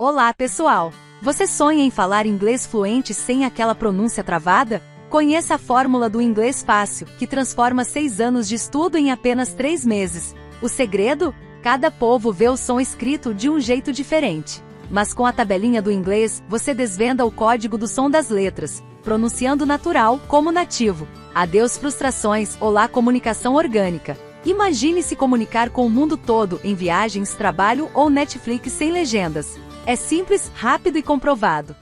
Olá, pessoal! Você sonha em falar inglês fluente sem aquela pronúncia travada? Conheça a fórmula do inglês fácil, que transforma 6 anos de estudo em apenas 3 meses. O segredo? Cada povo vê o som escrito de um jeito diferente. Mas com a tabelinha do inglês, você desvenda o código do som das letras, pronunciando natural como nativo. Adeus frustrações, olá comunicação orgânica. Imagine se comunicar com o mundo todo em viagens, trabalho ou Netflix sem legendas. É simples, rápido e comprovado.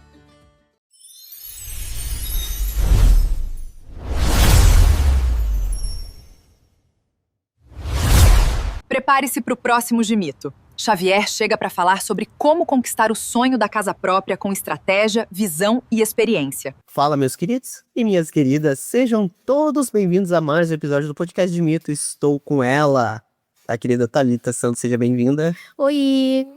Prepare-se para o próximo de Mito. Xavier chega para falar sobre como conquistar o sonho da casa própria com estratégia, visão e experiência. Fala, meus queridos e minhas queridas, sejam todos bem-vindos a mais um episódio do Podcast de Mito. Estou com ela, a querida Thalita Santos, seja bem-vinda. Oi!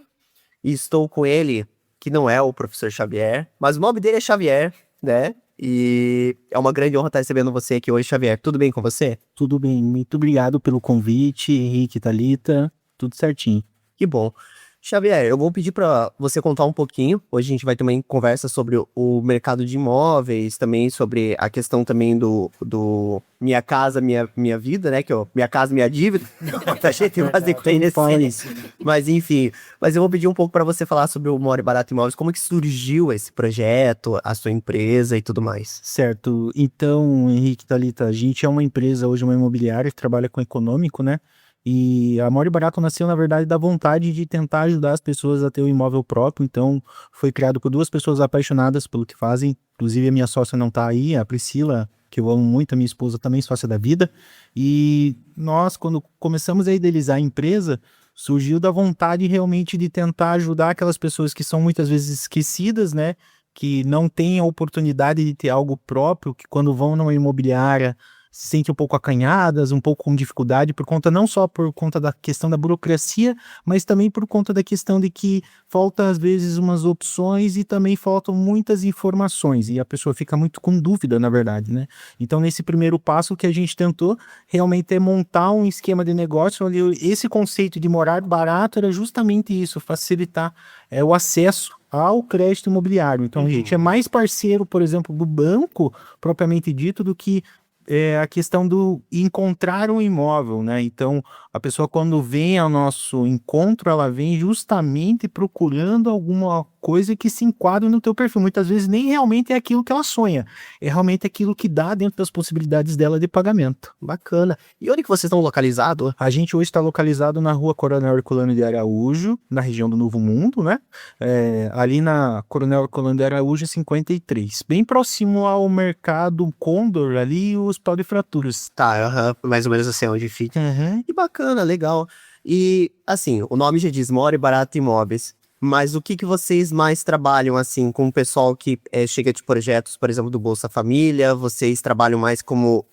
E estou com ele, que não é o professor Xavier, mas o nome dele é Xavier, né? E é uma grande honra estar recebendo você aqui hoje, Xavier. Tudo bem com você? Tudo bem, muito obrigado pelo convite, Henrique, Thalita, tudo certinho. Que bom. Xavier, eu vou pedir para você contar um pouquinho. Hoje a gente vai também conversa sobre o mercado de imóveis, também sobre a questão também do Minha Casa, Minha Vida, né? Que é o Minha Casa, Minha Dívida. A gente tem nesse. Mas enfim, mas eu vou pedir um pouco para você falar sobre o More e Barato Imóveis, como que surgiu esse projeto, a sua empresa e tudo mais. Certo, então, Henrique, Thalita, a gente é uma empresa hoje, uma imobiliária que trabalha com econômico, né? E a More e Barato nasceu, na verdade, da vontade de tentar ajudar as pessoas a ter um imóvel próprio. Então, foi criado por 2 pessoas apaixonadas pelo que fazem. Inclusive, a minha sócia não tá aí, a Priscila, que eu amo muito, a minha esposa também, sócia da vida. E nós, quando começamos a idealizar a empresa, surgiu da vontade realmente de tentar ajudar aquelas pessoas que são muitas vezes esquecidas, né? Que não têm a oportunidade de ter algo próprio, que quando vão numa imobiliária se sentem um pouco acanhadas, um pouco com dificuldade, não só por conta da questão da burocracia, mas também por conta da questão de que falta às vezes umas opções e também faltam muitas informações, e a pessoa fica muito com dúvida, na verdade, né? Então, nesse primeiro passo, o que a gente tentou realmente é montar um esquema de negócio onde esse conceito de morar barato era justamente isso, facilitar o acesso ao crédito imobiliário. Então, a gente é mais parceiro, por exemplo, do banco, propriamente dito, do que a questão do encontrar um imóvel, né? Então, a pessoa quando vem ao nosso encontro, ela vem justamente procurando alguma coisa que se enquadre no teu perfil. Muitas vezes nem realmente é aquilo que ela sonha, é realmente aquilo que dá dentro das possibilidades dela de pagamento. Bacana. E onde que vocês estão localizados? A gente hoje está localizado na rua Coronel Herculano de Araújo, na região do Novo Mundo, né? Ali na Coronel Herculano de Araújo, 53. Bem próximo ao mercado Condor, ali o Hospital de Fraturas. Tá, mais ou menos assim, onde fica. Que bacana, legal. E, assim, o nome já diz More e Barato Imóveis. Mas o que vocês mais trabalham, assim, com o pessoal que chega de projetos, por exemplo, do Bolsa Família? Vocês trabalham mais como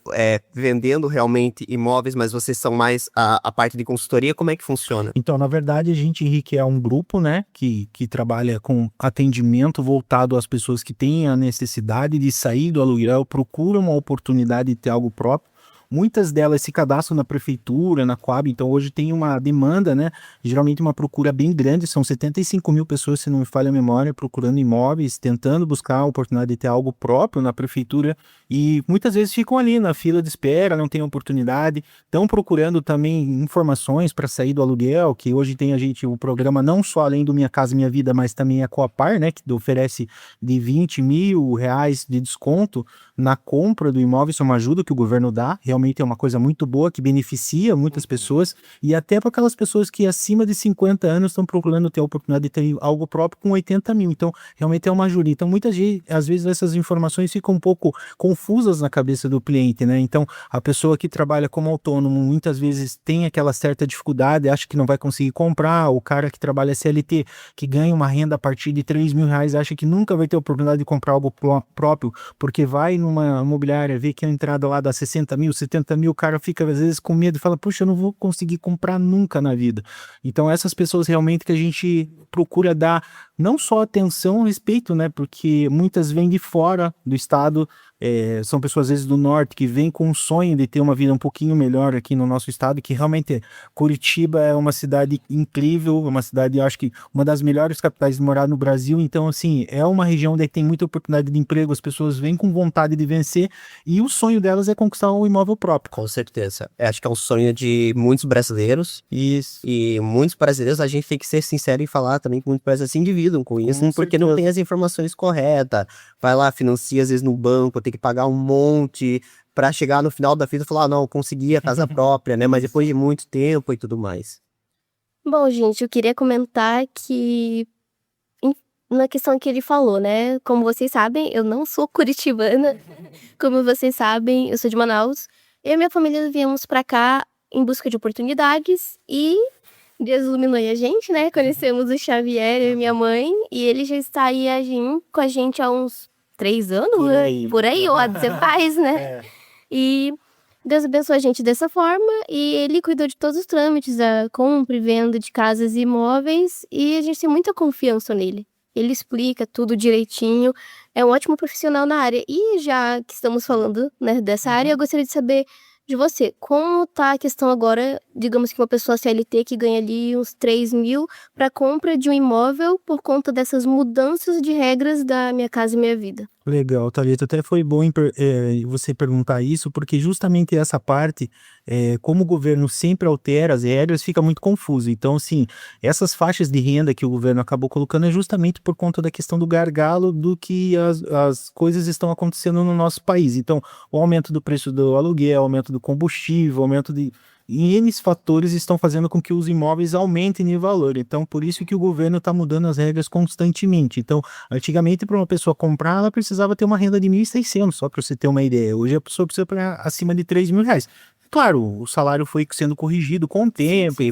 vendendo realmente imóveis, mas vocês são mais a parte de consultoria? Como é que funciona? Então, na verdade, a gente, Henrique, é um grupo, né, que trabalha com atendimento voltado às pessoas que têm a necessidade de sair do aluguel, procuram uma oportunidade de ter algo próprio. Muitas delas se cadastram na prefeitura, na Coab, então hoje tem uma demanda, né? Geralmente uma procura bem grande, são 75 mil pessoas, se não me falha a memória, procurando imóveis, tentando buscar a oportunidade de ter algo próprio na prefeitura, e muitas vezes ficam ali na fila de espera, não tem oportunidade, estão procurando também informações para sair do aluguel, que hoje tem o programa não só além do Minha Casa Minha Vida, mas também a Coapar, né? Que oferece de 20 mil reais de desconto na compra do imóvel. Isso é uma ajuda que o governo dá, realmente é uma coisa muito boa, que beneficia muitas pessoas, e até para aquelas pessoas que acima de 50 anos estão procurando ter a oportunidade de ter algo próprio com 80 mil, então realmente é uma ajuda. Então muitas vezes, às vezes essas informações ficam um pouco confusas na cabeça do cliente, né? Então a pessoa que trabalha como autônomo muitas vezes tem aquela certa dificuldade, acha que não vai conseguir comprar, o cara que trabalha CLT, que ganha uma renda a partir de 3 mil reais, acha que nunca vai ter a oportunidade de comprar algo próprio, porque vai numa imobiliária, vê que a entrada lá dá 60 mil, 70 mil, o cara fica às vezes com medo e fala, puxa, eu não vou conseguir comprar nunca na vida. Então essas pessoas realmente que a gente procura dar não só atenção, respeito, né, porque muitas vêm de fora do estado, são pessoas às vezes do norte que vêm com o sonho de ter uma vida um pouquinho melhor aqui no nosso estado, que realmente Curitiba é uma cidade incrível, uma cidade, eu acho que uma das melhores capitais de morar no Brasil. Então, assim, é uma região onde tem muita oportunidade de emprego, as pessoas vêm com vontade de vencer e o sonho delas é conquistar um imóvel próprio. Com certeza. Acho que é um sonho de muitos brasileiros. Isso. E muitos brasileiros, a gente tem que ser sincero e falar também que muitos brasileiros se endividam com isso, porque não tem as informações corretas. Vai lá, financia às vezes no banco, tem que pagar um monte pra chegar no final da vida e falar, não, consegui a casa própria, né? Mas depois de muito tempo e tudo mais. Bom, gente, eu queria comentar que na questão que ele falou, né? Como vocês sabem, eu não sou curitibana. Como vocês sabem, eu sou de Manaus. Eu e minha família viemos pra cá em busca de oportunidades e Deus iluminou a gente, né? Conhecemos o Xavier, eu e minha mãe, e ele já está aí com a gente há uns 3 anos, por aí, ou há de ser pais, né? E Deus abençoou a gente dessa forma e ele cuidou de todos os trâmites, da compra e venda de casas e imóveis, e a gente tem muita confiança nele. Ele explica tudo direitinho, é um ótimo profissional na área. E já que estamos falando, né, dessa área, eu gostaria de saber de você, como tá a questão agora, digamos que uma pessoa CLT que ganha ali uns 3 mil para compra de um imóvel por conta dessas mudanças de regras da Minha Casa Minha Vida. Legal, Thalita, até foi bom você perguntar isso, porque justamente essa parte, como o governo sempre altera as regras, fica muito confuso. Então, assim, essas faixas de renda que o governo acabou colocando é justamente por conta da questão do gargalo do que as coisas estão acontecendo no nosso país. Então, o aumento do preço do aluguel, o aumento do combustível, o aumento de... E N fatores estão fazendo com que os imóveis aumentem de valor. Então, por isso que o governo está mudando as regras constantemente. Então, antigamente, para uma pessoa comprar, ela precisava ter uma renda de 1.600, só para você ter uma ideia. Hoje a pessoa precisa para acima de 3 mil reais. Claro, o salário foi sendo corrigido com o tempo,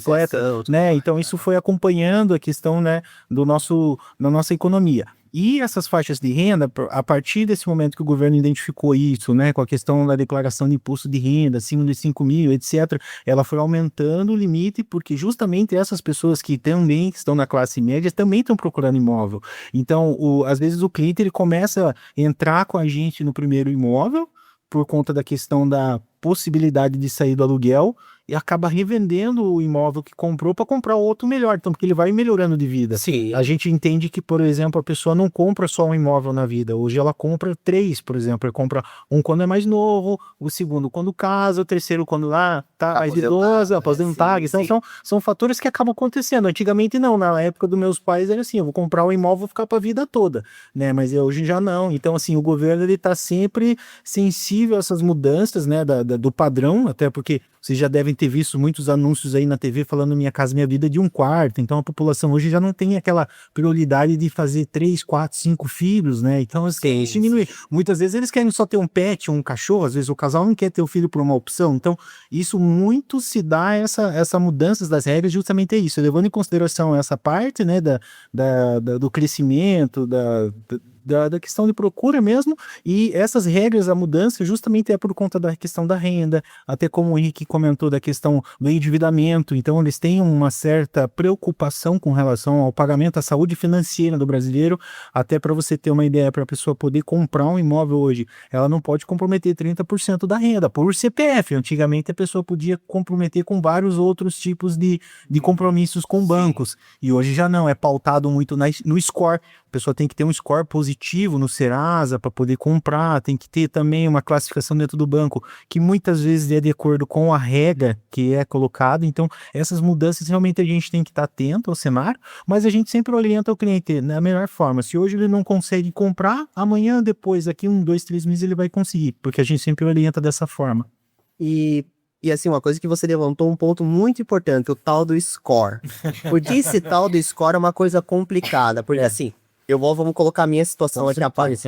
né? Então, isso foi acompanhando a questão, né, da nossa economia. E essas faixas de renda, a partir desse momento que o governo identificou isso, né, com a questão da declaração de imposto de renda, acima de 5 mil, etc., ela foi aumentando o limite, porque justamente essas pessoas que também estão na classe média também estão procurando imóvel. Então, às vezes o cliente ele começa a entrar com a gente no primeiro imóvel, por conta da questão da possibilidade de sair do aluguel, e acaba revendendo o imóvel que comprou para comprar outro melhor, então porque ele vai melhorando de vida. Sim. A gente entende que, por exemplo, a pessoa não compra só um imóvel na vida, hoje ela compra 3, por exemplo, ela compra um quando é mais novo, o segundo quando casa, o terceiro quando lá tá mais idosa, aposentada. Então são fatores que acabam acontecendo. Antigamente não, na época dos meus pais era assim, eu vou comprar um imóvel e vou ficar para a vida toda, né? Mas hoje já não. Então assim, o governo ele tá sempre sensível a essas mudanças, né, do padrão, até porque vocês já devem ter visto muitos anúncios aí na TV falando Minha Casa Minha Vida de 1 quarto. Então a população hoje já não tem aquela prioridade de fazer 3, 4, 5 filhos, né? Então assim, diminui. Muitas vezes eles querem só ter um pet, um cachorro, às vezes o casal não quer ter o filho por uma opção. Então isso muito se dá essa mudanças das regras, justamente é isso, levando em consideração essa parte, né, do crescimento, da questão de procura mesmo, e essas regras, a mudança justamente é por conta da questão da renda, até como o Henrique comentou da questão do endividamento. Então eles têm uma certa preocupação com relação ao pagamento, à saúde financeira do brasileiro, até para você ter uma ideia, para a pessoa poder comprar um imóvel hoje, ela não pode comprometer 30% da renda por CPF. Antigamente a pessoa podia comprometer com vários outros tipos de compromissos com bancos, e hoje já não, é pautado muito no score. A pessoa tem que ter um score positivo no Serasa para poder comprar, tem que ter também uma classificação dentro do banco, que muitas vezes é de acordo com a regra que é colocada. Então, essas mudanças realmente a gente tem que estar atento ao cenário, mas a gente sempre orienta o cliente na melhor forma. Se hoje ele não consegue comprar, amanhã, depois, daqui 1, 2, 3 meses ele vai conseguir, porque a gente sempre orienta dessa forma. E assim, uma coisa que você levantou um ponto muito importante, o tal do score. Porque esse tal do score é uma coisa complicada, porque assim, vamos colocar a minha situação aqui à parte.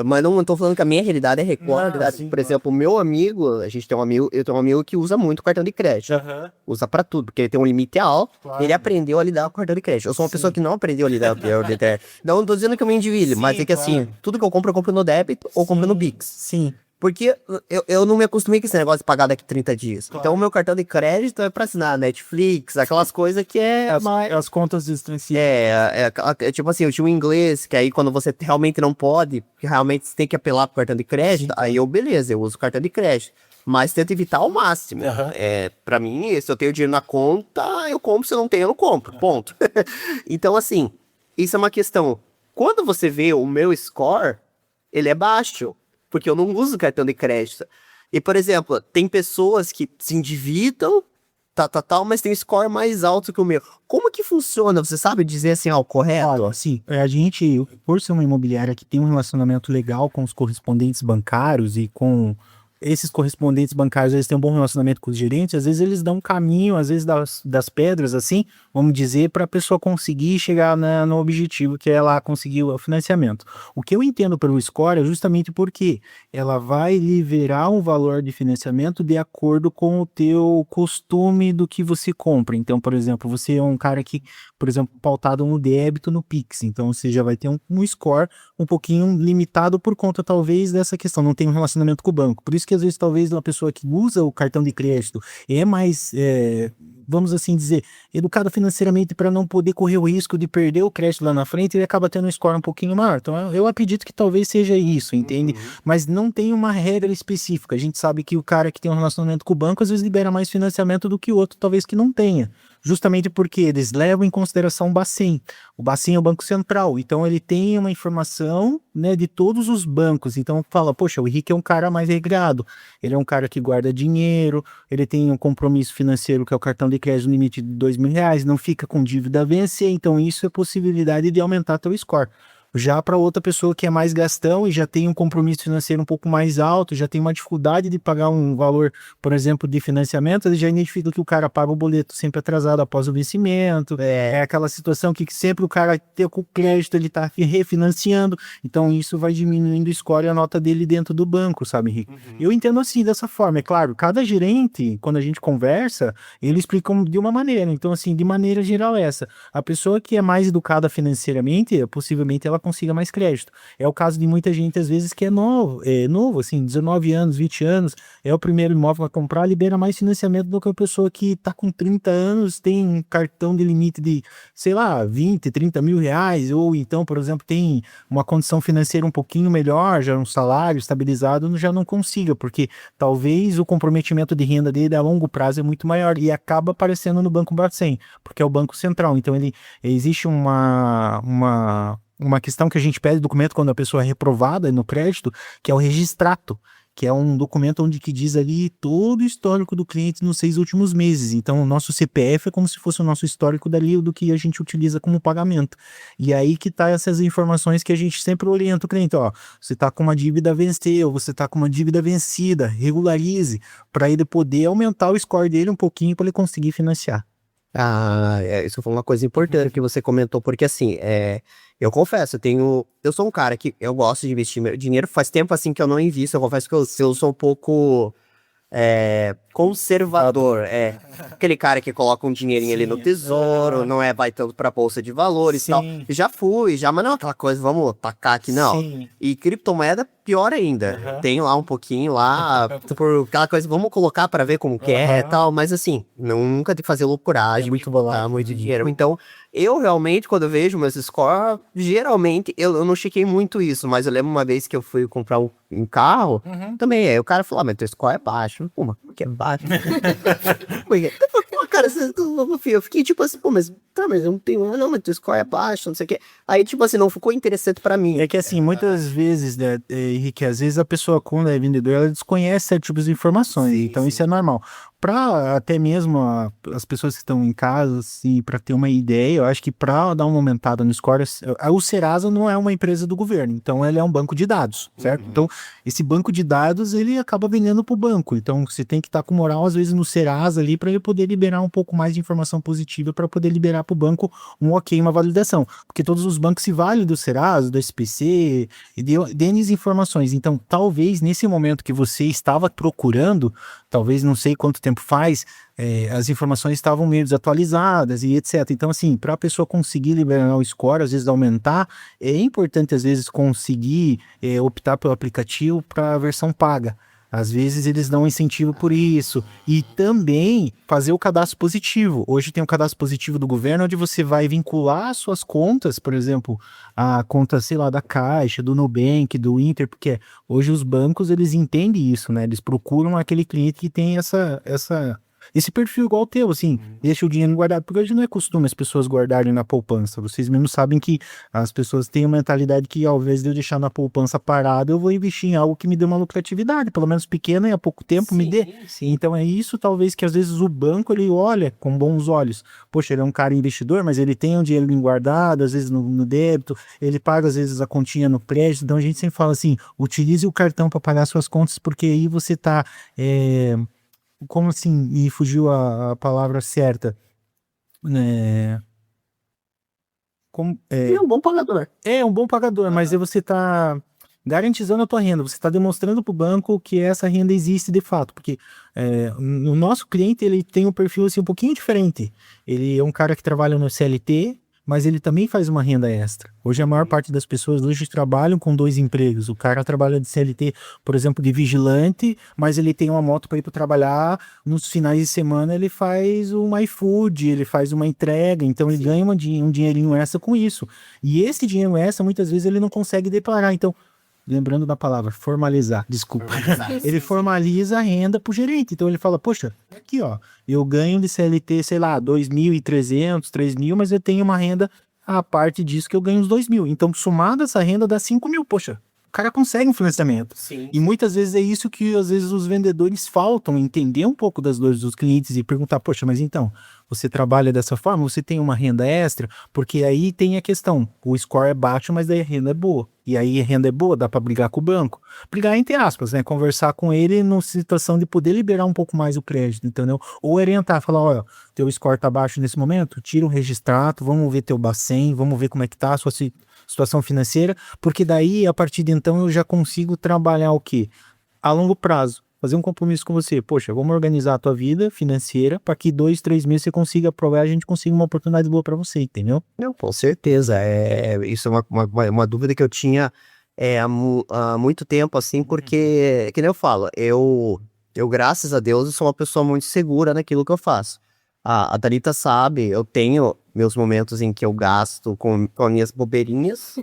Mas não tô falando que a minha realidade é Record. Por exemplo, o meu amigo, eu tenho um amigo que usa muito cartão de crédito. Usa pra tudo, porque ele tem um limite alto, ele aprendeu a lidar com o cartão de crédito. Eu sou uma pessoa que não aprendeu a lidar com o cartão de crédito. Não tô dizendo que eu me endivido, mas é que assim, tudo que eu compro no débito ou compro no Pix. Sim. Porque eu não me acostumei com esse negócio de pagar daqui 30 dias. Então, o meu cartão de crédito é pra assinar Netflix, aquelas coisas que é... As contas extensivas. É tipo assim, eu tinha um inglês, que aí quando você realmente não pode, que realmente você tem que apelar pro cartão de crédito, aí beleza, eu uso o cartão de crédito. Mas tento evitar ao máximo. Pra mim, se eu tenho dinheiro na conta, eu compro, se eu não tenho, eu não compro. Ponto. Então, assim, isso é uma questão. Quando você vê o meu score, ele é baixo, porque eu não uso cartão de crédito. E, por exemplo, tem pessoas que se endividam, mas tem um score mais alto que o meu. Como que funciona? Você sabe dizer assim, o correto? Olha, assim, a gente, por ser uma imobiliária que tem um relacionamento legal com os correspondentes bancários e com esses correspondentes bancários, eles têm um bom relacionamento com os gerentes, às vezes eles dão um caminho, às vezes das pedras, assim, vamos dizer, para a pessoa conseguir chegar no objetivo, que é lá conseguir o financiamento. O que eu entendo pelo score é justamente porque ela vai liberar um valor de financiamento de acordo com o teu costume do que você compra. Então, por exemplo, você é um cara que, por exemplo, pautado no débito no Pix, então você já vai ter um score um pouquinho limitado por conta, talvez, dessa questão, não tem um relacionamento com o banco. Por isso que às vezes talvez uma pessoa que usa o cartão de crédito é mais, vamos assim dizer, educada financeiramente para não poder correr o risco de perder o crédito lá na frente, ele acaba tendo um score um pouquinho maior. Então eu acredito que talvez seja isso, entende? Mas não tem uma regra específica. A gente sabe que o cara que tem um relacionamento com o banco às vezes libera mais financiamento do que o outro, talvez que não tenha. Justamente porque eles levam em consideração o Bacen. O Bacen é o Banco Central, então ele tem uma informação, né, de todos os bancos. Então fala, poxa, o Henrique é um cara mais regrado, ele é um cara que guarda dinheiro, ele tem um compromisso financeiro que é o cartão de crédito limite de R$2.000, não fica com dívida a vencer, então isso é possibilidade de aumentar teu score. Já para outra pessoa que é mais gastão e já tem um compromisso financeiro um pouco mais alto, já tem uma dificuldade de pagar um valor, por exemplo, de financiamento, ele já identifica que o cara paga o boleto sempre atrasado após o vencimento, é aquela situação que sempre o cara tem com crédito, ele está refinanciando, então isso vai diminuindo o score e a nota dele dentro do banco, sabe, Henrique? Eu entendo assim, dessa forma, é claro, cada gerente, quando a gente conversa, ele explica de uma maneira, então assim, de maneira geral essa, a pessoa que é mais educada financeiramente, possivelmente ela consiga mais crédito. É o caso de muita gente, às vezes, que é novo, assim, 19 anos, 20 anos, é o primeiro imóvel a comprar, libera mais financiamento do que a pessoa que tá com 30 anos, tem um cartão de limite de, sei lá, 20, 30 mil reais, ou então, por exemplo, tem uma condição financeira um pouquinho melhor, já um salário estabilizado, já não consiga, porque talvez o comprometimento de renda dele a longo prazo é muito maior e acaba aparecendo no Banco Bacen, porque é o Banco Central. Então, existe uma questão que a gente pede documento quando a pessoa é reprovada no crédito, que é o registrato, que é um documento onde que diz ali todo o histórico do cliente nos 6 últimos meses. Então, o nosso CPF é como se fosse o nosso histórico dali, do que a gente utiliza como pagamento. E aí que tá essas informações que a gente sempre orienta o cliente, você tá com uma dívida venceu, você tá com uma dívida vencida, regularize, para ele poder aumentar o score dele um pouquinho para ele conseguir financiar. Isso foi uma coisa importante que você comentou, porque assim, eu confesso, eu sou um cara que eu gosto de investir meu dinheiro, faz tempo assim que eu não invisto, eu confesso que eu sou um pouco conservador, aquele cara que coloca um dinheirinho ali no tesouro, não vai tanto pra bolsa de valores e tal, já fui, mas não aquela coisa, vamos tacar aqui, não. E criptomoeda, pior ainda, tenho lá um pouquinho lá, por aquela coisa, vamos colocar pra ver como que é e tal, mas assim, nunca tem que fazer loucuragem, muito dinheiro, então, eu realmente, quando eu vejo meus scores, geralmente, eu não chequei muito isso, mas eu lembro uma vez que eu fui comprar um carro, também, aí o cara falou, mas teu score é baixo, pô, mas como que é baixo? Cara, eu fiquei tipo assim, mas eu não tenho, não, mas teu score é baixo, não sei o que. Aí, tipo assim, não ficou interessante pra mim. É que assim, muitas vezes, né, Henrique, às vezes a pessoa, quando é vendedor, ela desconhece certos tipos de informações, então isso é normal. Para até mesmo as pessoas que estão em casa, assim, para ter uma ideia, eu acho que para dar uma aumentada no score, o Serasa não é uma empresa do governo, então ele é um banco de dados, certo? Então, esse banco de dados, ele acaba vendendo para o banco, então você tem que estar com moral, às vezes, no Serasa ali, para ele poder liberar um pouco mais de informação positiva, para poder liberar para o banco um ok, uma validação, porque todos os bancos se valem do Serasa, do SPC, e de N informações, então talvez nesse momento que você estava procurando, talvez não sei quanto tempo faz, as informações estavam meio desatualizadas e etc. Então, assim, para a pessoa conseguir liberar o score, às vezes aumentar, é importante, às vezes, conseguir optar pelo aplicativo para a versão paga. Às vezes eles dão incentivo por isso. E também fazer o cadastro positivo. Hoje tem o cadastro positivo do governo, onde você vai vincular as suas contas, por exemplo, a conta, sei lá, da Caixa, do Nubank, do Inter, porque hoje os bancos, eles entendem isso, né? Eles procuram aquele cliente que tem esse perfil igual o teu, assim, deixa o dinheiro guardado, porque hoje não é costume as pessoas guardarem na poupança, vocês mesmos sabem que as pessoas têm a mentalidade que ao invés de eu deixar na poupança parada, eu vou investir em algo que me dê uma lucratividade, pelo menos pequena e há pouco tempo me dê. Então é isso talvez que às vezes o banco ele olha com bons olhos, poxa, ele é um cara investidor, mas ele tem um dinheiro guardado, às vezes no débito, ele paga às vezes a continha no crédito, então a gente sempre fala assim, utilize o cartão para pagar suas contas, porque aí você tá... Como assim? Me fugiu a palavra certa. É um bom pagador. É um bom pagador, mas aí você está garantizando a tua renda. Você está demonstrando para o banco que essa renda existe de fato. Porque o nosso cliente ele tem um perfil assim, um pouquinho diferente. Ele é um cara que trabalha no CLT, mas ele também faz uma renda extra. Hoje a maior parte das pessoas hoje trabalham com 2 empregos. O cara trabalha de CLT, por exemplo, de vigilante, mas ele tem uma moto para ir para trabalhar. Nos finais de semana ele faz um iFood, ele faz uma entrega, então ele ganha um dinheirinho extra com isso. E esse dinheiro extra, muitas vezes, ele não consegue declarar. Então, lembrando da palavra, formalizar, desculpa. Ele formaliza a renda pro gerente. Então ele fala, poxa, aqui ó, eu ganho de CLT, sei lá, 2.300, 3.000, mas eu tenho uma renda, a parte disso que eu ganho uns 2.000. Então, somada essa renda dá 5.000, poxa. O cara consegue um financiamento. Sim. E muitas vezes é isso que às vezes os vendedores faltam, entender um pouco das dores dos clientes e perguntar, poxa, mas então, você trabalha dessa forma, você tem uma renda extra? Porque aí tem a questão, o score é baixo, mas daí a renda é boa. E aí a renda é boa, dá para brigar com o banco. Brigar entre aspas, né? Conversar com ele numa situação de poder liberar um pouco mais o crédito, entendeu? Ou orientar, falar, olha, teu score tá baixo nesse momento, tira um registrato, vamos ver teu Bacen, vamos ver como é que tá a sua situação financeira, porque daí, a partir de então, eu já consigo trabalhar o quê? A longo prazo. Fazer um compromisso com você. Poxa, vamos organizar a tua vida financeira para que 2, 3 meses você consiga aprovar e a gente consiga uma oportunidade boa para você, entendeu? Não, com certeza. Isso é uma dúvida que eu tinha há muito tempo, assim, porque, que nem eu falo, eu, graças a Deus, eu sou uma pessoa muito segura naquilo que eu faço. A Thalita sabe, eu tenho meus momentos em que eu gasto com as minhas bobeirinhas.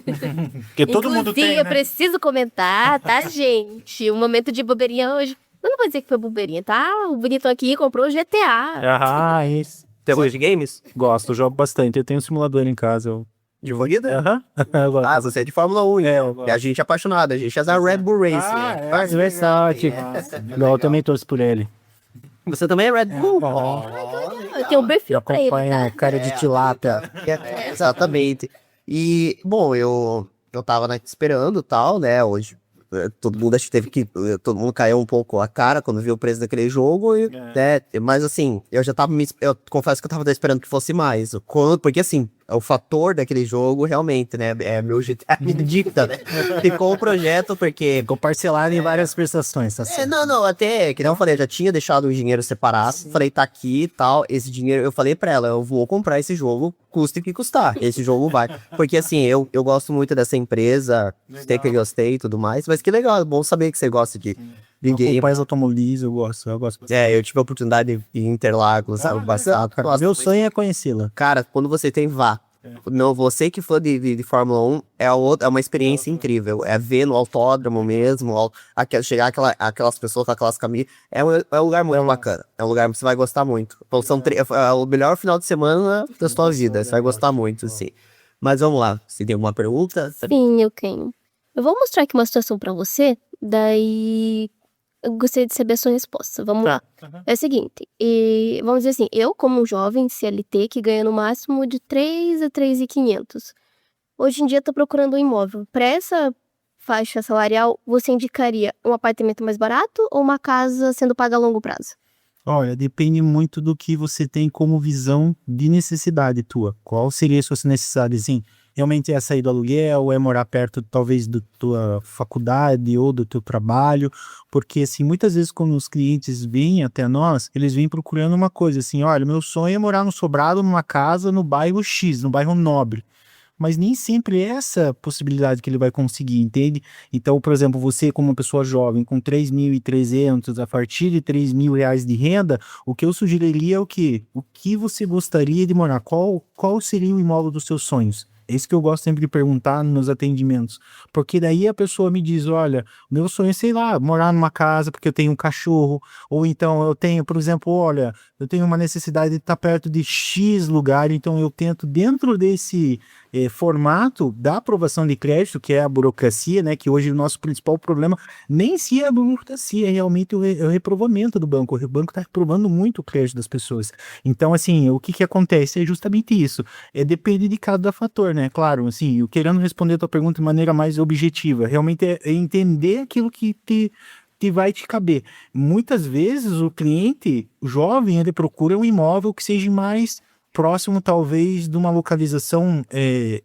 Porque todo mundo Inclusive, tem, eu né? preciso comentar, tá, gente? O momento de bobeirinha hoje. Eu não vou dizer que foi bobeirinha, tá? O bonitão aqui comprou o GTA. Ah, isso. Você gosta de games? Gosto, eu jogo bastante. Eu tenho um simulador em casa. De corrida? Aham. Eu gosto. Ah, você é de Fórmula 1, eu então. gosto. E a gente é apaixonado, a gente é da Red Bull Racing. Faz versátil. Não, eu também torço por ele. Você também é Red Bull? Eu tenho um perfil pra ele, Acompanha a tá? cara de tilápia. Exatamente. E, bom, eu tava esperando tal, né? Hoje todo mundo acho que teve que. Todo mundo caiu um pouco a cara quando viu o preço daquele jogo. E, né, mas assim, eu já tava. Eu confesso que eu tava esperando que fosse mais. Porque assim, o fator daquele jogo realmente, né? É meu GTA me dicta, né? Ficou o projeto porque. Ficou parcelado em várias prestações, tá certo? Não, até, que nem eu falei, eu já tinha deixado o dinheiro separado, falei, tá aqui e tal, esse dinheiro, eu falei pra ela, eu vou comprar esse jogo, custe o que custar, esse jogo vai, porque assim, eu gosto muito dessa empresa, sei que eu gostei e tudo mais, mas que legal, é bom saber que você gosta de game. Acompanha os automobilistas, eu gosto. Eu tive a oportunidade de ir em Interlagos, sabe, bastante. Meu sonho é conhecê-la. Cara, quando você tem, vá. Não, você que for de Fórmula 1, é uma experiência incrível. É ver no autódromo mesmo, chegar aquelas pessoas com aquelas camisas. É um lugar muito bacana. É um lugar que você vai gostar muito. Então, é o melhor final de semana da sua vida. Você vai gostar muito, assim. Mas vamos lá. Você tem alguma pergunta? Sim, eu tenho. Eu vou mostrar aqui uma situação pra você, daí eu gostaria de saber a sua resposta. Vamos lá. É o seguinte, vamos dizer assim, eu como um jovem CLT que ganha no máximo de 3 a 3.500, hoje em dia tô procurando um imóvel. Para essa faixa salarial, você indicaria um apartamento mais barato ou uma casa sendo paga a longo prazo? Olha, depende muito do que você tem como visão de necessidade tua. Qual seria a sua necessidade, assim? realmente é sair do aluguel, é morar perto talvez da tua faculdade ou do teu trabalho, porque assim, muitas vezes quando os clientes vêm até nós, eles vêm procurando uma coisa assim, olha, meu sonho é morar no sobrado, numa casa no bairro X, no bairro Nobre. Mas nem sempre é essa possibilidade que ele vai conseguir, entende? Então, por exemplo, você como uma pessoa jovem com 3.300, a partir de R$ 3.000 de renda, o que eu sugeriria é o quê? O que você gostaria de morar? Qual seria o imóvel dos seus sonhos? É isso que eu gosto sempre de perguntar nos atendimentos. Porque daí a pessoa me diz, olha, meu sonho é, sei lá, morar numa casa porque eu tenho um cachorro, ou então eu tenho, por exemplo, olha, eu tenho uma necessidade de estar perto de X lugar, então eu tento dentro desse formato da aprovação de crédito, que é a burocracia, né, que hoje o nosso principal problema nem se é a burocracia, é realmente o reprovamento do banco. O banco está reprovando muito o crédito das pessoas. Então, assim, o que acontece é justamente isso. Depende de cada fator, né? Claro, assim, eu querendo responder a tua pergunta de maneira mais objetiva, realmente é entender aquilo que vai te caber. Muitas vezes o cliente jovem, ele procura um imóvel que seja mais próximo, talvez, de uma localização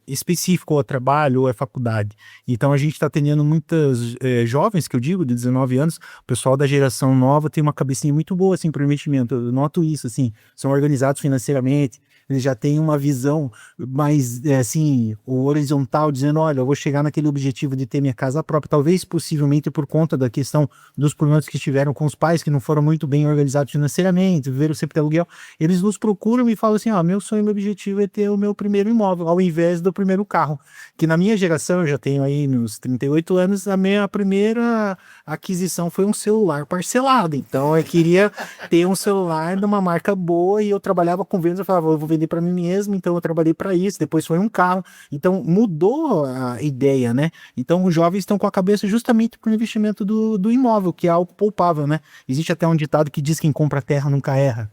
específica, ou a trabalho, ou a faculdade. Então, a gente está atendendo muitas jovens, que eu digo, de 19 anos, o pessoal da geração nova tem uma cabecinha muito boa, assim, para o investimento. Eu noto isso, assim, são organizados financeiramente, eles já têm uma visão mais, assim, horizontal, dizendo, olha, eu vou chegar naquele objetivo de ter minha casa própria, talvez, possivelmente, por conta da questão dos problemas que tiveram com os pais, que não foram muito bem organizados financeiramente, viveram sempre de aluguel. Eles nos procuram e falam assim, meu sonho e meu objetivo é ter o meu primeiro imóvel, ao invés do primeiro carro. Que na minha geração, eu já tenho aí meus 38 anos, a minha primeira aquisição foi um celular parcelado. Então, eu queria ter um celular de uma marca boa e eu trabalhava com vendas, eu falava, eu vou vender para mim mesmo, então eu trabalhei para isso, depois foi um carro. Então, mudou a ideia, né? Então, os jovens estão com a cabeça justamente para o investimento do imóvel, que é algo poupável, né? Existe até um ditado que diz: quem compra terra nunca erra.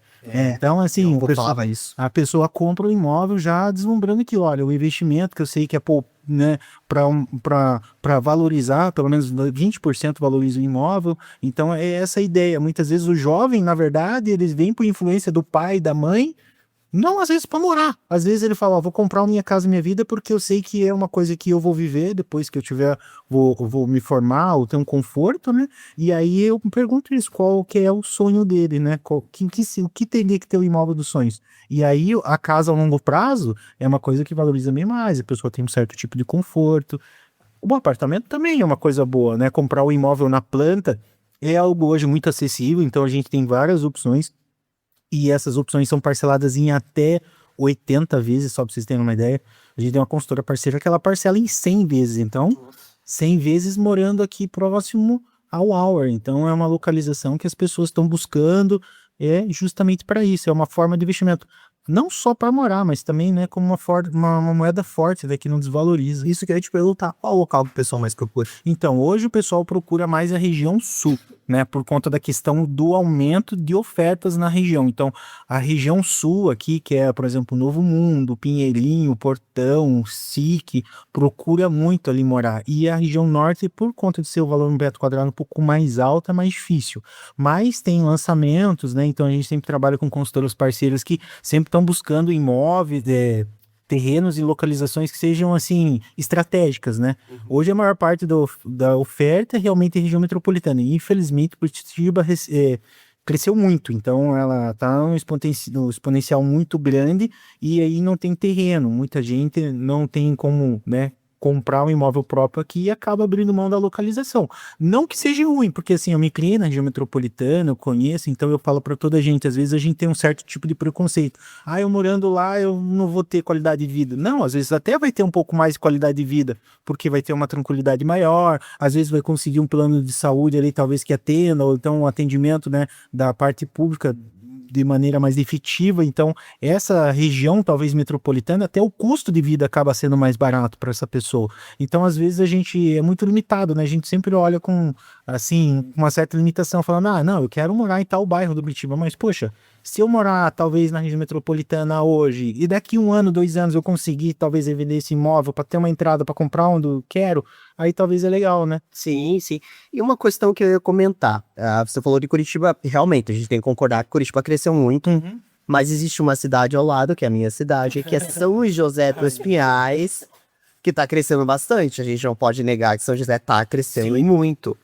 Então, assim, a pessoa compra o imóvel já deslumbrando que, olha, o investimento que eu sei que é, né, para valorizar, pelo menos 20% valoriza o imóvel. Então, é essa a ideia. Muitas vezes o jovem, na verdade, eles vêm por influência do pai, da mãe, não, às vezes para morar. Às vezes ele fala, vou comprar minha casa, minha vida, porque eu sei que é uma coisa que eu vou viver depois que eu tiver, vou me formar, ou ter um conforto, né? E aí eu pergunto isso, qual que é o sonho dele, né? O que teria que ter o imóvel dos sonhos? E aí a casa a longo prazo é uma coisa que valoriza bem mais, a pessoa tem um certo tipo de conforto. O apartamento também é uma coisa boa, né? Comprar o imóvel na planta é algo hoje muito acessível, então a gente tem várias opções. E essas opções são parceladas em até 80 vezes, só para vocês terem uma ideia. A gente tem uma consultora parceira que ela parcela em 100 vezes. Então, 100 vezes morando aqui próximo ao Hour. Então, é uma localização que as pessoas estão buscando, justamente para isso. É uma forma de investimento. Não só para morar, mas também, né, como uma moeda forte, né, que não desvaloriza. Isso que eu ia te perguntar, qual o local que o pessoal mais procura? Então, hoje o pessoal procura mais a região sul, né, por conta da questão do aumento de ofertas na região. Então, a região sul aqui, que é, por exemplo, Novo Mundo, Pinheirinho, Portão, SIC, procura muito ali morar. E a região norte, por conta de ser o valor no metro quadrado um pouco mais alto, é mais difícil. Mas tem lançamentos, né, então a gente sempre trabalha com consultoras parceiras que sempre estão buscando imóveis, terrenos e localizações que sejam, assim, estratégicas, né? Hoje a maior parte da oferta é realmente em região metropolitana. E, infelizmente, Curitiba cresceu muito, então ela está num exponencial muito grande e aí não tem terreno. Muita gente não tem como, né, comprar um imóvel próprio aqui e acaba abrindo mão da localização. Não que seja ruim, porque assim, eu me criei na região metropolitana, eu conheço, então eu falo para toda a gente, às vezes a gente tem um certo tipo de preconceito. Eu morando lá, eu não vou ter qualidade de vida. Não, às vezes até vai ter um pouco mais de qualidade de vida, porque vai ter uma tranquilidade maior, às vezes vai conseguir um plano de saúde ali, talvez que atenda, ou então um atendimento, né, da parte pública de maneira mais efetiva. Então, essa região, talvez metropolitana, até o custo de vida acaba sendo mais barato para essa pessoa. Então, às vezes, a gente é muito limitado, né? A gente sempre olha com, assim, uma certa limitação, falando, não, eu quero morar em tal bairro do Curitiba, mas, poxa, se eu morar, talvez, na região metropolitana hoje, e daqui 1 ano, 2 anos, eu conseguir, talvez, vender esse imóvel para ter uma entrada para comprar onde eu quero, aí talvez é legal, né? Sim, sim. E uma questão que eu ia comentar, você falou de Curitiba, realmente, a gente tem que concordar que Curitiba cresceu muito, mas existe uma cidade ao lado, que é a minha cidade, que é São José dos Pinhais, que tá crescendo bastante. A gente não pode negar que São José tá crescendo muito.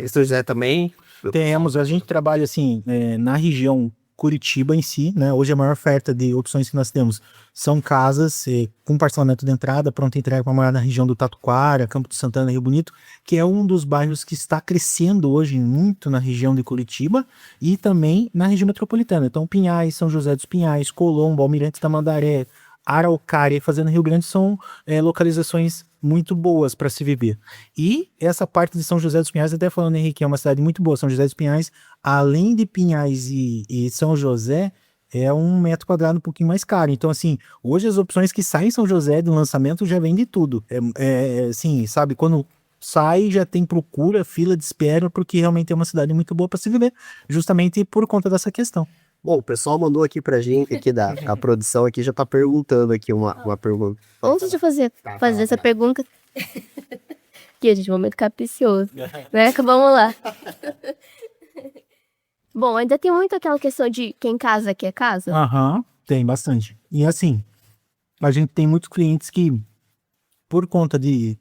São José também. A gente trabalha assim, na região Curitiba em si, né? Hoje a maior oferta de opções que nós temos são casas com parcelamento de entrada, pronta entrega para morar na região do Tatuquara, Campo de Santana, Rio Bonito, que é um dos bairros que está crescendo hoje muito na região de Curitiba e também na região metropolitana. Então, Pinhais, São José dos Pinhais, Colombo, Almirante Tamandaré, Araucária e Fazenda Rio Grande são localizações muito boas para se viver. E essa parte de São José dos Pinhais, até falando, Henrique, é uma cidade muito boa. São José dos Pinhais, além de Pinhais e São José, é um metro quadrado um pouquinho mais caro. Então, assim, hoje as opções que saem em São José do lançamento já vem de tudo. Assim, sabe, quando sai já tem procura, fila de espera, porque realmente é uma cidade muito boa para se viver, justamente por conta dessa questão. Bom, o pessoal mandou aqui pra gente, aqui a produção aqui já tá perguntando aqui uma pergunta. Antes de fazer essa pergunta... Aqui, gente, momento capicioso. Né? Vamos lá. Bom, ainda tem muito aquela questão de quem casa quer casa. Tem bastante. E assim, a gente tem muitos clientes que, por conta de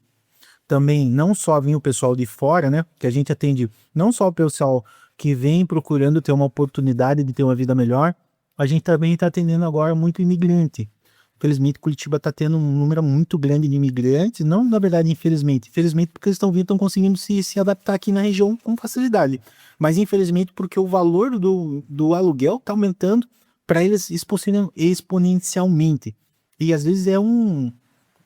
também não só vir o pessoal de fora, né? Que a gente atende não só o pessoal que vem procurando ter uma oportunidade de ter uma vida melhor, a gente também está atendendo agora muito imigrante. Infelizmente, Curitiba está tendo um número muito grande de imigrantes, não, na verdade, infelizmente porque eles estão vindo, estão conseguindo se adaptar aqui na região com facilidade, mas infelizmente porque o valor do aluguel está aumentando para eles exponencialmente, e às vezes é um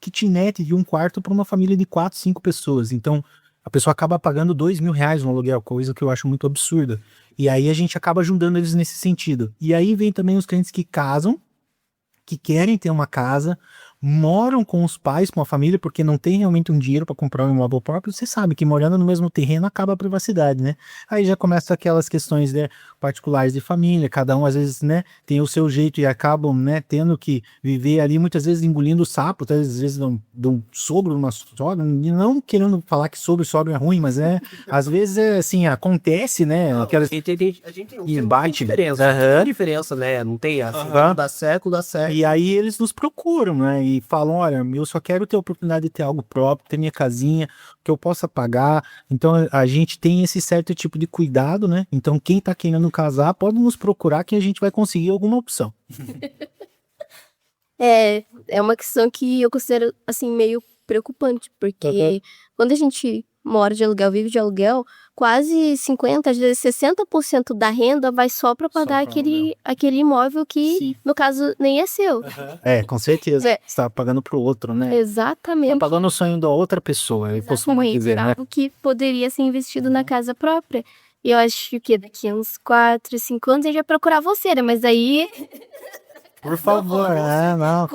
kitnet de um quarto para uma família de 4, 5 pessoas, então a pessoa acaba pagando R$2.000 no aluguel, coisa que eu acho muito absurda. E aí a gente acaba ajudando eles nesse sentido. E aí vem também os clientes que casam, que querem ter uma casa, moram com os pais, com a família, porque não tem realmente um dinheiro para comprar um imóvel próprio. Você sabe que morando no mesmo terreno acaba a privacidade, né? Aí já começa aquelas questões, né, particulares de família, cada um às vezes, né, tem o seu jeito e acabam, né, tendo que viver ali, muitas vezes engolindo o sapo, às vezes de um sogro, uma sogra, não querendo falar que sogro e sogra é ruim, mas às vezes assim, acontece, né, aquelas... A gente tem embate, diferença, né? Não tem dá certo. E aí eles nos procuram, né? E falam, olha, eu só quero ter a oportunidade de ter algo próprio, ter minha casinha, que eu possa pagar. Então a gente tem esse certo tipo de cuidado, né? Então quem tá querendo casar pode nos procurar que a gente vai conseguir alguma opção. É uma questão que eu considero, assim, meio preocupante, porque quando a gente mora de aluguel, vive de aluguel, quase 50%, às vezes 60% da renda vai só para pagar aquele imóvel que, sim, no caso, nem é seu. Com certeza. Você tá pagando pro outro, né? Exatamente. Tá pagando o sonho da outra pessoa. Eu posso dizer, né? Algo que poderia ser investido na casa própria. E eu acho que daqui a uns 4, 5 anos a gente vai procurar você, né? Mas aí... Por favor, não.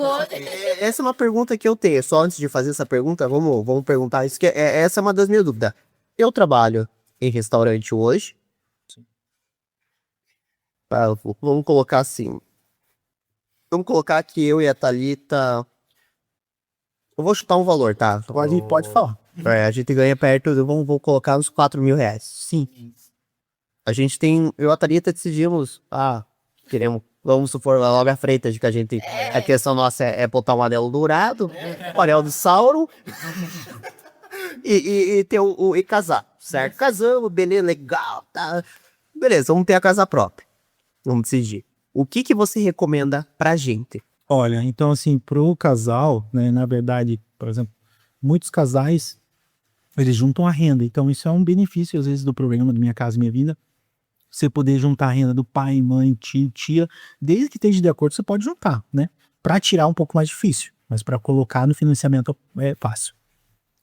Essa é uma pergunta que eu tenho. Só antes de fazer essa pergunta, vamos perguntar isso, que essa é uma das minhas dúvidas. Eu trabalho em restaurante hoje. Vamos colocar assim. Vamos colocar que eu e a Thalita... Eu vou chutar um valor, tá? Pode falar. A gente ganha perto, vamos colocar uns R$4.000. Sim. A gente tem... Eu e a Thalita decidimos... queremos... Vamos supor, logo à frente, que a gente... A questão nossa é botar um anel dourado, um anel de Sauron, e ter e casar, certo? Casamos, beleza, legal, tá? Beleza, vamos ter a casa própria. Vamos decidir. O que você recomenda pra gente? Olha, então assim, pro casal, né, na verdade, por exemplo, muitos casais, eles juntam a renda. Então isso é um benefício, às vezes, do programa do Minha Casa Minha Vida. Você poder juntar a renda do pai, mãe, tio, tia, desde que esteja de acordo, você pode juntar, né? Para tirar um pouco mais difícil, mas para colocar no financiamento é fácil.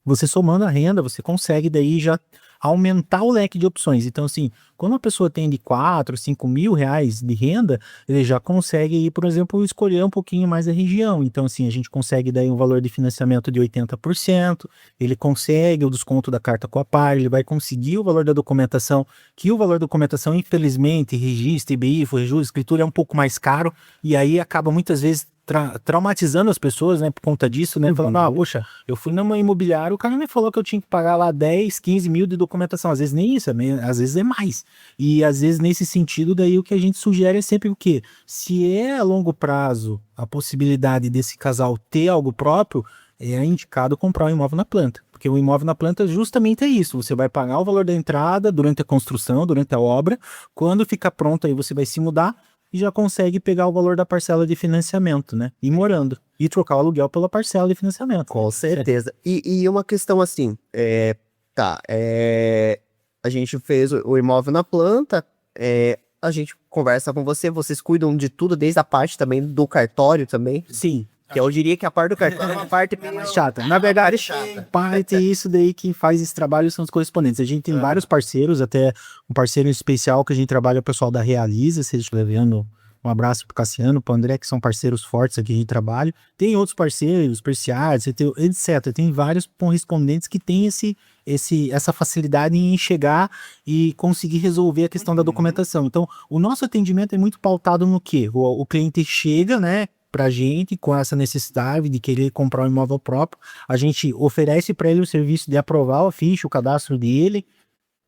Você somando a renda, você consegue daí já aumentar o leque de opções. Então, assim, quando uma pessoa tem de 4, 5 mil reais de renda, ele já consegue, por exemplo, escolher um pouquinho mais a região. Então, assim, a gente consegue daí um valor de financiamento de 80%, ele consegue o desconto da carta Coapar, ele vai conseguir o valor da documentação, que o valor da documentação, infelizmente, registro, IBI, Forrejus, escritura é um pouco mais caro, e aí acaba muitas vezes traumatizando as pessoas, né, por conta disso, né, falando, poxa, eu fui numa imobiliária, o cara me falou que eu tinha que pagar lá 10, 15 mil de documentação, às vezes nem isso, às vezes é mais, e às vezes nesse sentido, daí o que a gente sugere é sempre o quê? Se é a longo prazo a possibilidade desse casal ter algo próprio, é indicado comprar um imóvel na planta. Porque o imóvel na planta justamente é isso. Você vai pagar o valor da entrada durante a construção, durante a obra. Quando ficar pronto, aí você vai se mudar e já consegue pegar o valor da parcela de financiamento, né? E morando. E trocar o aluguel pela parcela de financiamento. Com certeza. E uma questão assim, a gente fez o imóvel na planta, a gente conversa com você, vocês cuidam de tudo, desde a parte também do cartório também? Sim. Que eu diria que a parte do cartório é uma parte bem Mais chata. Na verdade, parte isso daí que faz esse trabalho são os correspondentes. A gente tem vários parceiros, até um parceiro especial que a gente trabalha, o pessoal da Realiza, se eles levando um abraço pro Cassiano, pro André, que são parceiros fortes aqui de trabalho. Tem outros parceiros, Perseads, etc. Tem vários correspondentes que têm essa facilidade em chegar e conseguir resolver a questão da documentação. Então, o nosso atendimento é muito pautado no quê? O cliente chega, né, pra gente com essa necessidade de querer comprar um imóvel próprio, a gente oferece para ele o serviço de aprovar a ficha, o cadastro dele,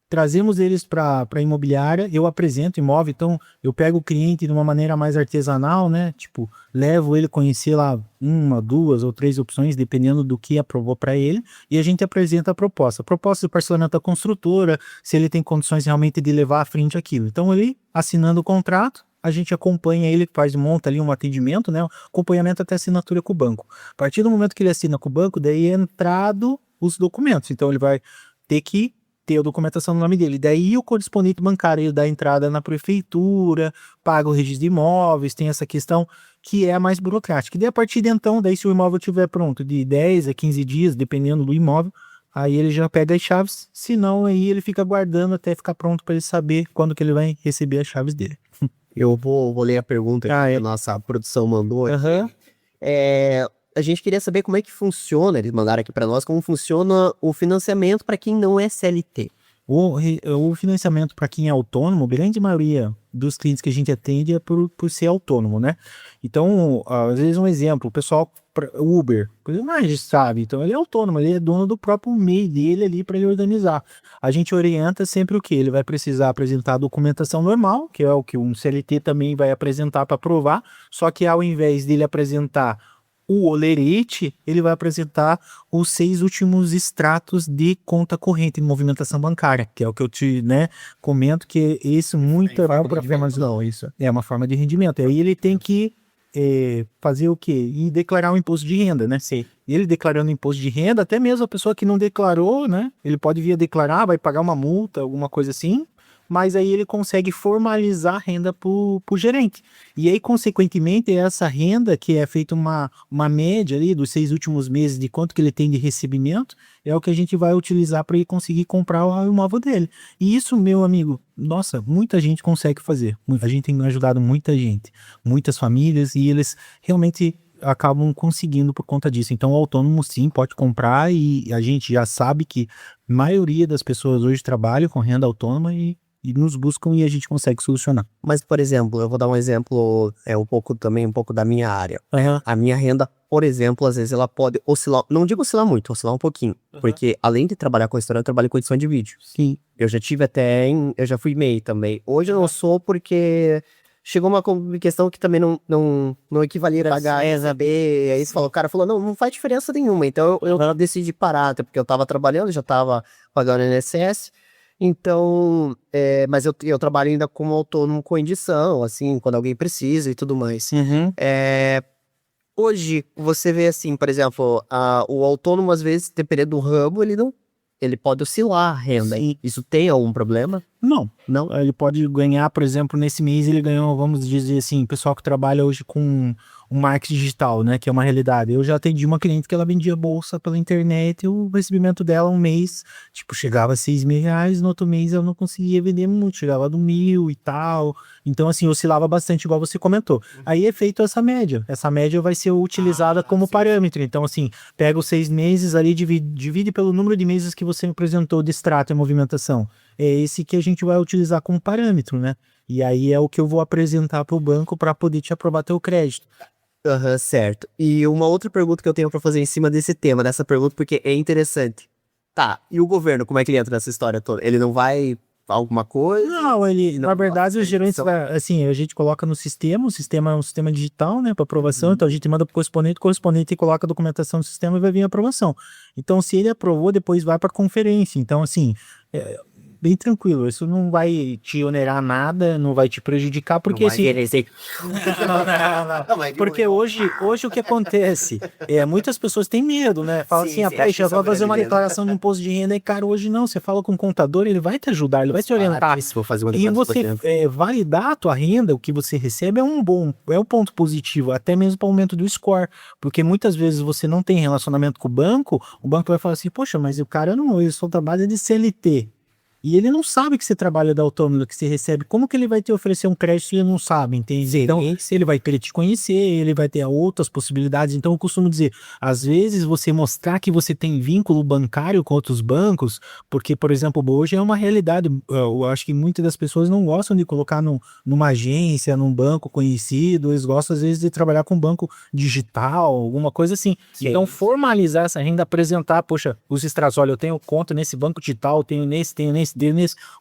trazemos eles para a imobiliária, eu apresento o imóvel, então eu pego o cliente de uma maneira mais artesanal, né? Tipo, levo ele conhecer lá 1, 2 ou 3 opções, dependendo do que aprovou para ele, e a gente apresenta a proposta. A proposta do parcelamento da construtora, se ele tem condições realmente de levar à frente aquilo. Então, ele assinando o contrato, a gente acompanha ele, monta ali um atendimento, né? Acompanhamento até assinatura com o banco. A partir do momento que ele assina com o banco, daí é entrado os documentos. Então, ele vai ter que ter a documentação no nome dele. Daí o correspondente bancário ele dá a entrada na prefeitura, paga o registro de imóveis, tem essa questão que é a mais burocrática. E daí a partir de então, daí se o imóvel estiver pronto de 10 a 15 dias, dependendo do imóvel, aí ele já pega as chaves, senão aí ele fica aguardando até ficar pronto para ele saber quando que ele vai receber as chaves dele. Eu vou ler a pergunta que a nossa produção mandou. A gente queria saber como é que funciona, eles mandaram aqui para nós, como funciona o financiamento para quem não é CLT. O financiamento para quem é autônomo, a grande maioria dos clientes que a gente atende é por ser autônomo, né? Então, às vezes um exemplo, o pessoal, Uber, a gente sabe, então ele é autônomo, ele é dono do próprio MEI dele ali para ele organizar. A gente orienta sempre o que? Ele vai precisar apresentar a documentação normal, que é o que um CLT também vai apresentar para provar, só que ao invés dele apresentar o olerite, ele vai apresentar os 6 últimos extratos de conta corrente de movimentação bancária, que é o que eu te, comento, que isso é uma forma de rendimento. E aí ele tem que fazer o quê? E declarar o imposto de renda, né? Sim. E ele declarando o imposto de renda, até mesmo a pessoa que não declarou, né? Ele pode vir a declarar, vai pagar uma multa, alguma coisa assim, mas aí ele consegue formalizar a renda para o gerente. E aí, consequentemente, essa renda, que é feita uma média ali dos 6 últimos meses de quanto que ele tem de recebimento, é o que a gente vai utilizar para ele conseguir comprar o imóvel dele. E isso, meu amigo, nossa, muita gente consegue fazer. A gente tem ajudado muita gente, muitas famílias, e eles realmente acabam conseguindo por conta disso. Então, o autônomo sim pode comprar, e a gente já sabe que a maioria das pessoas hoje trabalham com renda autônoma e nos buscam e a gente consegue solucionar. Mas, por exemplo, eu vou dar um exemplo, um pouco da minha área. A minha renda, por exemplo, às vezes ela pode oscilar, não digo oscilar muito, oscilar um pouquinho. Porque além de trabalhar com história, eu trabalho com edição de vídeo. Sim. Eu já tive eu já fui MEI também. Hoje eu não sou porque chegou uma questão que também não equivalia a pagar ESAB, aí o cara falou, não faz diferença nenhuma. Então eu decidi parar, até porque eu tava trabalhando, já tava pagando INSS. Então, mas eu trabalho ainda como autônomo com edição, assim, quando alguém precisa e tudo mais. Hoje, você vê assim, por exemplo, o autônomo, às vezes, dependendo do ramo, ele pode oscilar a renda. Sim. Isso tem algum problema? Não. Não? Ele pode ganhar, por exemplo, nesse mês ele ganhou, vamos dizer assim, pessoal que trabalha hoje com o marketing digital, né, que é uma realidade. Eu já atendi uma cliente que ela vendia bolsa pela internet e o recebimento dela um mês, tipo, chegava a 6 mil reais, no outro mês ela não conseguia vender muito, chegava do 1.000 e tal. Então, assim, oscilava bastante, igual você comentou. Aí é feito essa média. Essa média vai ser utilizada como parâmetro. Então, assim, pega os 6 meses ali, divide pelo número de meses que você me apresentou de extrato e movimentação. É esse que a gente vai utilizar como parâmetro, né? E aí é o que eu vou apresentar para o banco para poder te aprovar teu crédito. Certo. E uma outra pergunta que eu tenho para fazer em cima desse tema, dessa pergunta, porque é interessante. Tá, e o governo, como é que ele entra nessa história toda? Ele não vai alguma coisa? Não, na verdade, os gerentes, são- assim, a gente coloca no sistema, o sistema é um sistema digital, né, para aprovação, então a gente manda pro correspondente, o correspondente coloca a documentação no sistema e vai vir a aprovação. Então, se ele aprovou, depois vai para conferência. Então, assim, bem tranquilo, isso não vai te onerar nada, não vai te prejudicar, porque Não vai assim... querer ser- Não, mas- Porque hoje o que acontece muitas pessoas têm medo, né? Fala Sim, assim, sim, Peixe, acho que eu isso é vou um fazer uma grande medo. declaração de imposto de renda e, cara, hoje não, você fala com o contador, ele vai te ajudar, ele vai te orientar. Se for fazer uma E declaração você de renda. validar a tua renda, o que você recebe é um ponto positivo, até mesmo para o aumento do score, porque muitas vezes você não tem relacionamento com o banco vai falar assim, poxa, mas o cara não, ele só trabalha de CLT. E ele não sabe que você trabalha da autônomo, que você recebe. Como que ele vai te oferecer um crédito se ele não sabe, entende? Então, se ele vai querer te conhecer, ele vai ter outras possibilidades. Então, eu costumo dizer, às vezes você mostrar que você tem vínculo bancário com outros bancos, porque, por exemplo, hoje é uma realidade. Eu acho que muitas das pessoas não gostam de colocar numa agência, num banco conhecido, eles gostam, às vezes, de trabalhar com banco digital, alguma coisa assim. Sim. Então, formalizar essa renda, apresentar, poxa, os extras, olha, eu tenho conta nesse banco digital, tenho nesse,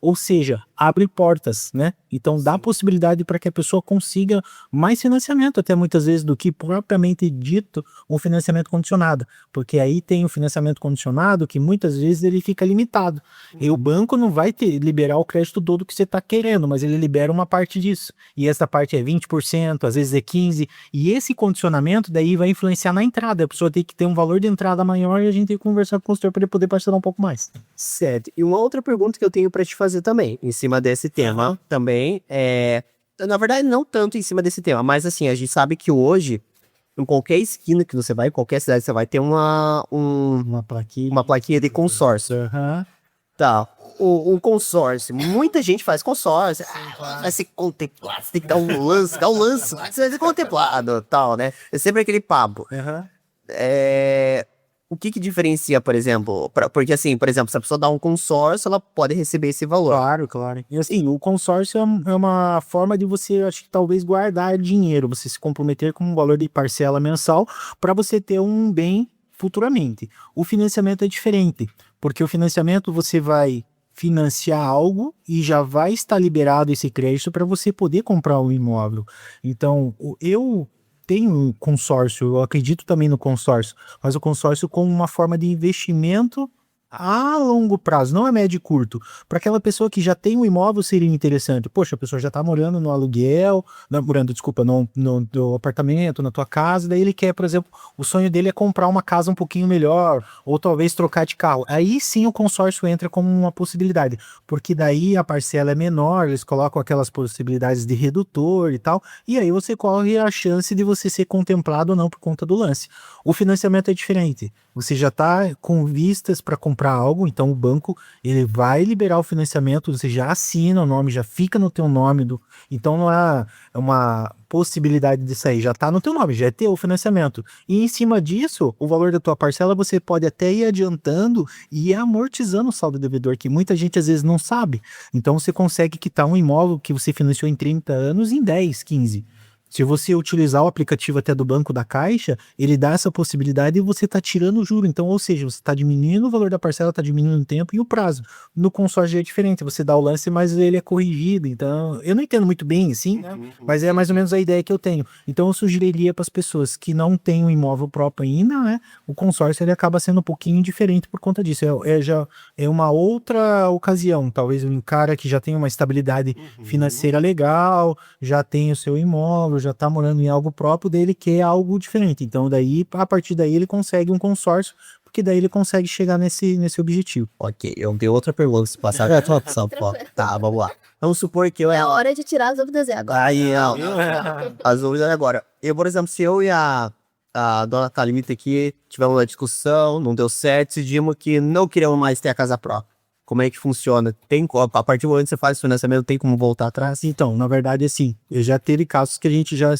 ou seja, abre portas, né? Então dá possibilidade para que a pessoa consiga mais financiamento, até muitas vezes do que propriamente dito um financiamento condicionado, porque aí tem o financiamento condicionado que muitas vezes ele fica limitado, e o banco não vai liberar o crédito todo que você está querendo, mas ele libera uma parte disso, e essa parte é 20%, às vezes é 15%, e esse condicionamento daí vai influenciar na entrada, a pessoa tem que ter um valor de entrada maior e a gente tem que conversar com o consultor para ele poder parcelar um pouco mais. Certo. E uma outra pergunta que eu tenho pra te fazer também, em cima desse tema, também, na verdade, não tanto em cima desse tema, mas assim, a gente sabe que hoje, em qualquer esquina que você vai, em qualquer cidade que você vai, ter uma plaquinha de consórcio. Aham. Tá. Um consórcio. Muita gente faz consórcio. Vai ser contemplado. Você tem que dar um lance. Você vai ser contemplado, tal, né? É sempre aquele papo. Aham. O que diferencia, por exemplo? Porque assim, por exemplo, se a pessoa dá um consórcio, ela pode receber esse valor. Claro, claro. E assim, o consórcio é uma forma de você, acho que talvez guardar dinheiro, você se comprometer com um valor de parcela mensal para você ter um bem futuramente. O financiamento é diferente, porque o financiamento você vai financiar algo e já vai estar liberado esse crédito para você poder comprar o imóvel. Então, eu tenho consórcio, eu acredito também no consórcio, mas o consórcio como uma forma de investimento a longo prazo, não é médio e curto. Para aquela pessoa que já tem um imóvel seria interessante. Poxa, a pessoa já está morando no aluguel, no apartamento, na tua casa, daí ele quer, por exemplo, o sonho dele é comprar uma casa um pouquinho melhor, ou talvez trocar de carro. Aí sim o consórcio entra como uma possibilidade, porque daí a parcela é menor, eles colocam aquelas possibilidades de redutor e tal, e aí você corre a chance de você ser contemplado ou não por conta do lance. O financiamento é diferente. Você já está com vistas para comprar algo, então o banco ele vai liberar o financiamento, você já assina o nome, já fica no teu nome, então não é uma possibilidade de sair, já está no teu nome, já é teu o financiamento. E em cima disso, o valor da tua parcela você pode até ir adiantando e ir amortizando o saldo devedor, que muita gente às vezes não sabe. Então você consegue quitar um imóvel que você financiou em 30 anos em 10, 15. Se você utilizar o aplicativo até do Banco da Caixa, ele dá essa possibilidade e você está tirando o juro. Então, ou seja, você está diminuindo o valor da parcela, está diminuindo o tempo e o prazo. No consórcio é diferente, você dá o lance, mas ele é corrigido. Então, eu não entendo muito bem, assim, né? Mas é mais ou menos a ideia que eu tenho. Então, eu sugeriria para as pessoas que não têm um imóvel próprio ainda, né? O consórcio ele acaba sendo um pouquinho diferente por conta disso. Já é uma outra ocasião. Talvez um cara que já tem uma estabilidade financeira legal, já tem o seu imóvel, já está morando em algo próprio dele, quer algo diferente. Então, daí, a partir daí, ele consegue um consórcio, porque daí ele consegue chegar nesse objetivo. Ok, eu tenho outra pergunta, se passar. Tá, vamos lá. Vamos supor que eu... É a hora de tirar as dúvidas agora. Aí, não. As dúvidas é agora. Eu, por exemplo, se eu e a dona Thalimita aqui tivemos uma discussão, não deu certo, decidimos que não queremos mais ter a casa própria. Como é que funciona? A partir do momento que você faz o financiamento, tem como voltar atrás? Então, na verdade, assim, eu já teve casos que a gente já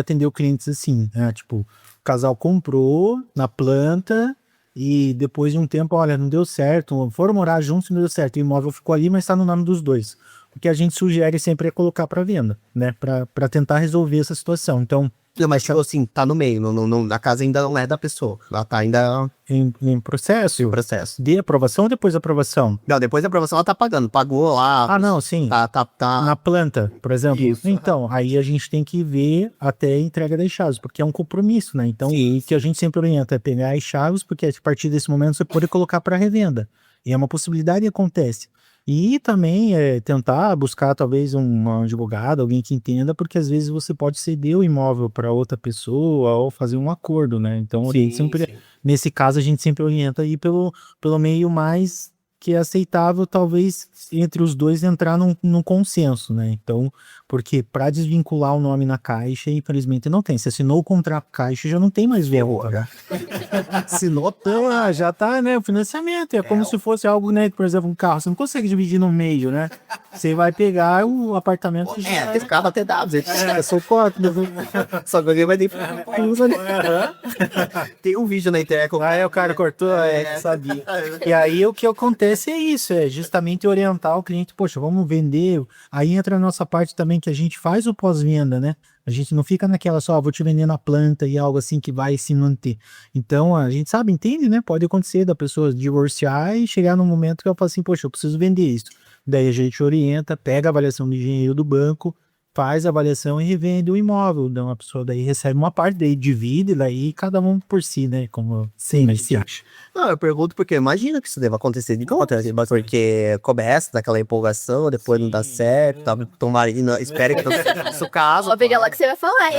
atendeu clientes assim, né? Tipo, o casal comprou na planta e depois de um tempo, olha, não deu certo, foram morar juntos e não deu certo. O imóvel ficou ali, mas está no nome dos dois. O que a gente sugere sempre é colocar para venda, né? Para tentar resolver essa situação. Então, Não, mas tipo assim, tá no meio, a casa ainda não é da pessoa, ela tá ainda Em processo em processo. de aprovação ou depois da aprovação? Não, depois da aprovação ela tá pagando, pagou lá, Ah, não, sim. tá. Na planta, por exemplo. Isso. Então, aí a gente tem que ver até a entrega das chaves, porque é um compromisso, né? Então, Sim, o que a gente sempre orienta é pegar as chaves, porque a partir desse momento você pode colocar para revenda. E é uma possibilidade que acontece. E também tentar buscar talvez um advogado, alguém que entenda, porque às vezes você pode ceder o imóvel para outra pessoa ou fazer um acordo, né? Então, nesse caso, a gente sempre orienta aí pelo meio mais que é aceitável, talvez, entre os dois entrar num consenso, né? Então, porque para desvincular o nome na Caixa, infelizmente não tem. Se assinou o contrato com a Caixa, já não tem mais verba. Assinou, então, já tá, né? O financiamento. É como se fosse algo, né? Por exemplo, um carro. Você não consegue dividir no meio, né? Você vai pegar o apartamento e já... esse carro até dá, eu sou contra. só que alguém vai ter tem um vídeo na internet. Aí o cara cortou, sabia. E aí o que acontece é isso, é justamente orientar o cliente, poxa, vamos vender. Aí entra a nossa parte também que a gente faz o pós-venda, né? A gente não fica naquela só, vou te vender na planta e algo assim que vai se manter. Então a gente sabe, entende, né? Pode acontecer da pessoa divorciar e chegar num momento que ela fala assim, poxa, eu preciso vender isso. Daí a gente orienta, pega a avaliação do engenheiro do banco, faz a avaliação e revende o imóvel. Então a pessoa daí recebe uma parte, daí divide, daí cada um por si, né? Como sempre se acha. Não, eu pergunto porque imagina que isso deva acontecer de conta, porque começa daquela empolgação, depois não dá certo, tá? Tomara, espero que não seja isso o caso. Ó, pegar lá que você vai falar.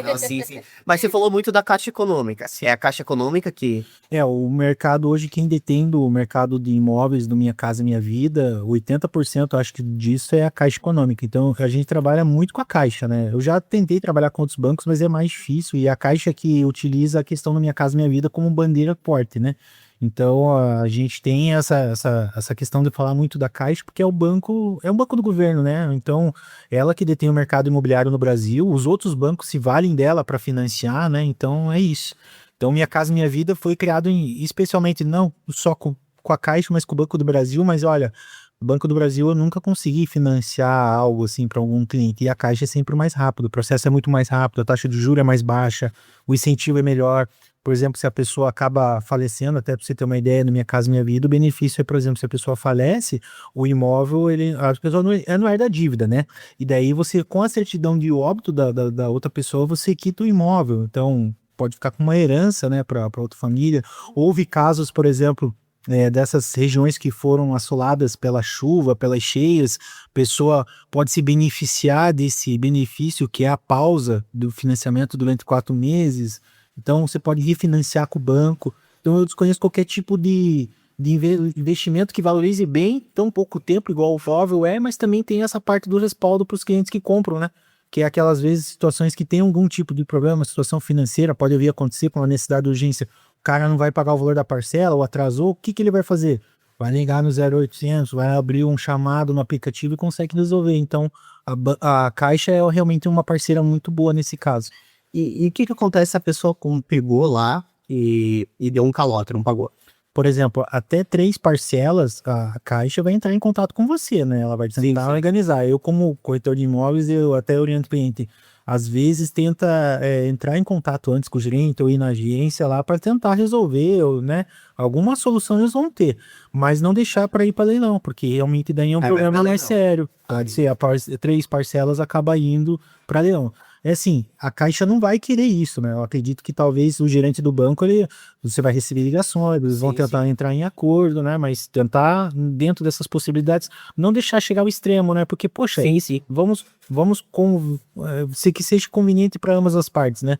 Não, sim. Mas você falou muito da Caixa Econômica. Se é a Caixa Econômica que... O mercado hoje, quem detém do mercado de imóveis do Minha Casa Minha Vida, 80% acho que disso é a Caixa Econômica. Então a gente trabalha muito com a Caixa, né? Eu já tentei trabalhar com outros bancos, mas é mais difícil. E a Caixa que utiliza a questão do Minha Casa Minha Vida como bandeira forte, né? Então a gente tem essa questão de falar muito da Caixa, porque é um banco do governo, né? Então ela que detém o mercado imobiliário no Brasil, os outros bancos se valem dela para financiar, né? Então é isso. Então Minha Casa Minha Vida foi criado especialmente não só com a Caixa, mas com o Banco do Brasil. Mas olha, o Banco do Brasil eu nunca consegui financiar algo assim para algum cliente, e a Caixa é sempre mais rápido, o processo é muito mais rápido, a taxa de juros é mais baixa, o incentivo é melhor. Por exemplo, se a pessoa acaba falecendo, até para você ter uma ideia, no Minha Casa Minha Vida, o benefício é, por exemplo, se a pessoa falece, o imóvel, a pessoa não herda a dívida, né? E daí você, com a certidão de óbito da outra pessoa, você quita o imóvel. Então, pode ficar com uma herança, né, para outra família. Houve casos, por exemplo, dessas regiões que foram assoladas pela chuva, pelas cheias, a pessoa pode se beneficiar desse benefício, que é a pausa do financiamento durante 4 meses. Então, você pode refinanciar com o banco. Então, eu desconheço qualquer tipo de investimento que valorize bem tão pouco tempo, igual o imóvel mas também tem essa parte do respaldo para os clientes que compram, né? Que é aquelas vezes situações que tem algum tipo de problema, situação financeira, pode vir acontecer com uma necessidade de urgência. O cara não vai pagar o valor da parcela ou atrasou, o que ele vai fazer? Vai ligar no 0800, vai abrir um chamado no aplicativo e consegue resolver. Então, a Caixa é realmente uma parceira muito boa nesse caso. E o que acontece se a pessoa pegou lá e deu um calote, não pagou? Por exemplo, até 3 parcelas, a Caixa vai entrar em contato com você, né? Ela vai tentar organizar. Eu, como corretor de imóveis, eu até oriento o cliente. Às vezes tenta entrar em contato antes com o gerente ou ir na agência lá para tentar resolver, né? Alguma solução eles vão ter, mas não deixar para ir para leilão, porque realmente daí é um problema mais sério. Pode ser, 3 parcelas acaba indo para leilão. É assim, a Caixa não vai querer isso, né? Eu acredito que talvez o gerente do banco, você vai receber ligações, eles vão tentar entrar em acordo, né? Mas tentar, dentro dessas possibilidades, não deixar chegar ao extremo, né? Porque, poxa, vamos ser que seja conveniente para ambas as partes, né?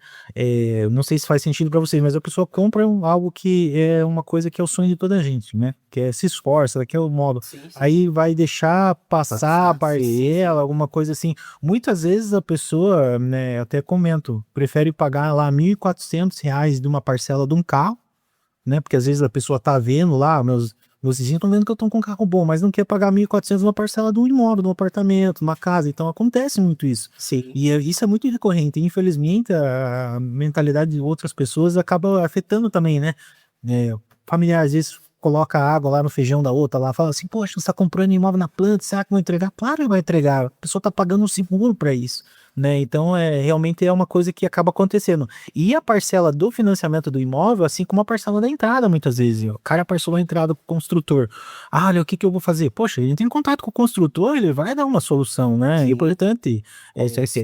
Não sei se faz sentido para vocês, mas a pessoa compra algo que é uma coisa que é o sonho de toda a gente, né? Que é se esforça, que é o modo. Aí vai deixar passar a parcela, alguma coisa assim. Muitas vezes a pessoa, né, eu até comento, prefere pagar lá R$1.400 de uma parcela de um carro, né? Porque às vezes a pessoa tá vendo lá, meus vizinhos estão vendo que eu tô com um carro bom, mas não quer pagar 1.400 numa parcela de um imóvel, de um apartamento, de uma casa. Então acontece muito isso. E isso é muito recorrente. Infelizmente, a mentalidade de outras pessoas acaba afetando também, né? Familiar, às vezes, coloca água lá no feijão da outra, lá fala assim, poxa, você tá comprando imóvel na planta, será que vai entregar? Claro que vai entregar. A pessoa tá pagando um seguro para isso. né? Então, realmente é uma coisa que acaba acontecendo. E a parcela do financiamento do imóvel, assim como a parcela da entrada, muitas vezes. O cara parcelou a entrada com o construtor. Ah, olha, o que eu vou fazer? Poxa, ele tem contato com o construtor, ele vai dar uma solução, né? É importante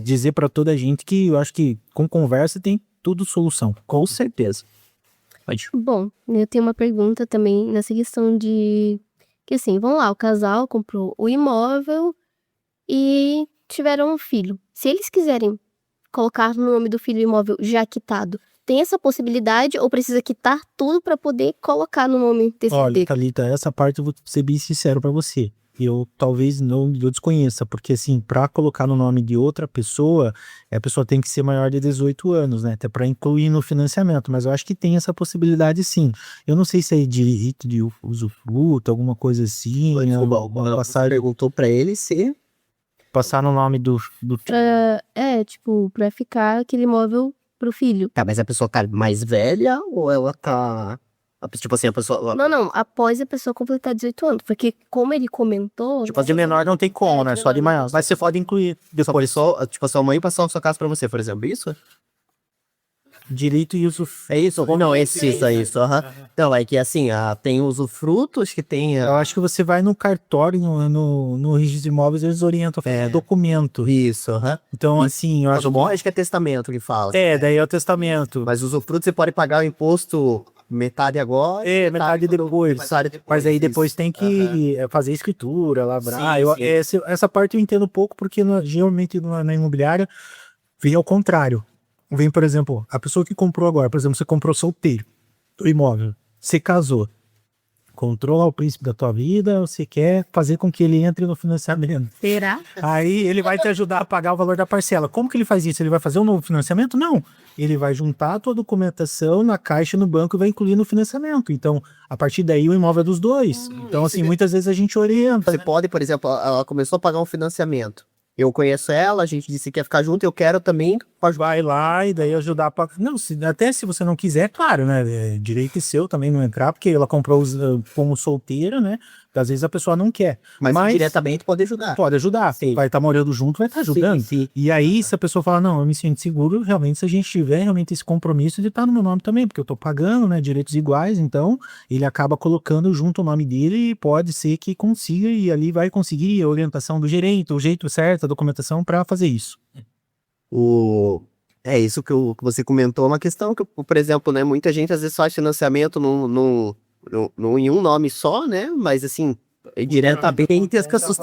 dizer para toda a gente que eu acho que com conversa tem tudo solução. Com certeza. Pode. Bom, eu tenho uma pergunta também nessa questão de que assim, vamos lá, o casal comprou o imóvel e tiveram um filho. Se eles quiserem colocar no nome do filho o imóvel já quitado, tem essa possibilidade ou precisa quitar tudo para poder colocar no nome desse Olha, dele? Thalita, essa parte eu vou ser bem sincero para você. Eu talvez não eu desconheça, porque assim, para colocar no nome de outra pessoa, a pessoa tem que ser maior de 18 anos, né? Até para incluir no financiamento, mas eu acho que tem essa possibilidade sim. Eu não sei se é direito de usufruto, alguma coisa assim, Você passar, perguntou pra ele se... passar no nome do Tipo, pra ficar aquele imóvel pro filho. Tá, mas a pessoa tá mais velha ou ela tá... Tipo assim, a pessoa... Não, após a pessoa completar 18 anos, porque como ele comentou... tipo, de menor não tem como, né? Só de maior. Mas você pode incluir depois. Tipo, a sua mãe passou a sua casa pra você, por exemplo, isso? Direito e usufruto. É isso? Não, isso, aham. Então, é que assim, tem usufrutos que tem... Eu acho que você vai no cartório, no registro de imóveis, eles orientam, documento. Isso, aham. Então, assim, eu Mas acho o bom acho que é testamento que fala. daí é o testamento. Mas usufruto você pode pagar o imposto metade agora... Metade depois. Mas aí depois isso. tem que fazer escritura, lavrar. Sim, sim. Essa parte eu entendo pouco, porque geralmente na imobiliária vem ao contrário. Vem, por exemplo, a pessoa que comprou agora, por exemplo, você comprou solteiro o imóvel, você casou, controla o príncipe da tua vida, você quer fazer com que ele entre no financiamento. Será? Aí ele vai te ajudar a pagar o valor da parcela. Como que ele faz isso? Ele vai fazer um novo financiamento? Não. Ele vai juntar a tua documentação na caixa no banco e vai incluir no financiamento. Então, a partir daí o imóvel é dos dois. Então, assim, muitas vezes a gente orienta. Você pode, por exemplo, ela começou a pagar um financiamento. Eu conheço ela, a gente disse que quer ficar junto, eu quero também. Vai lá e daí ajudar a pagar. Não, até se você não quiser, claro, né? É direito seu também não entrar, porque ela comprou como solteira, né? Às vezes a pessoa não quer. Mas diretamente pode ajudar. Pode ajudar. Sim. Vai estar morando junto, vai estar ajudando. Sim. E aí, se a pessoa fala, não, eu me sinto seguro, realmente, se a gente tiver realmente esse compromisso de estar no meu nome também, porque eu tô pagando, né? Direitos iguais, então ele acaba colocando junto o nome dele e pode ser que consiga, e ali vai conseguir a orientação do gerente, o jeito certo, a documentação para fazer isso. É isso que você comentou, uma questão que, por exemplo, né, muita gente às vezes faz financiamento em um nome só, né, mas assim, diretamente as pessoas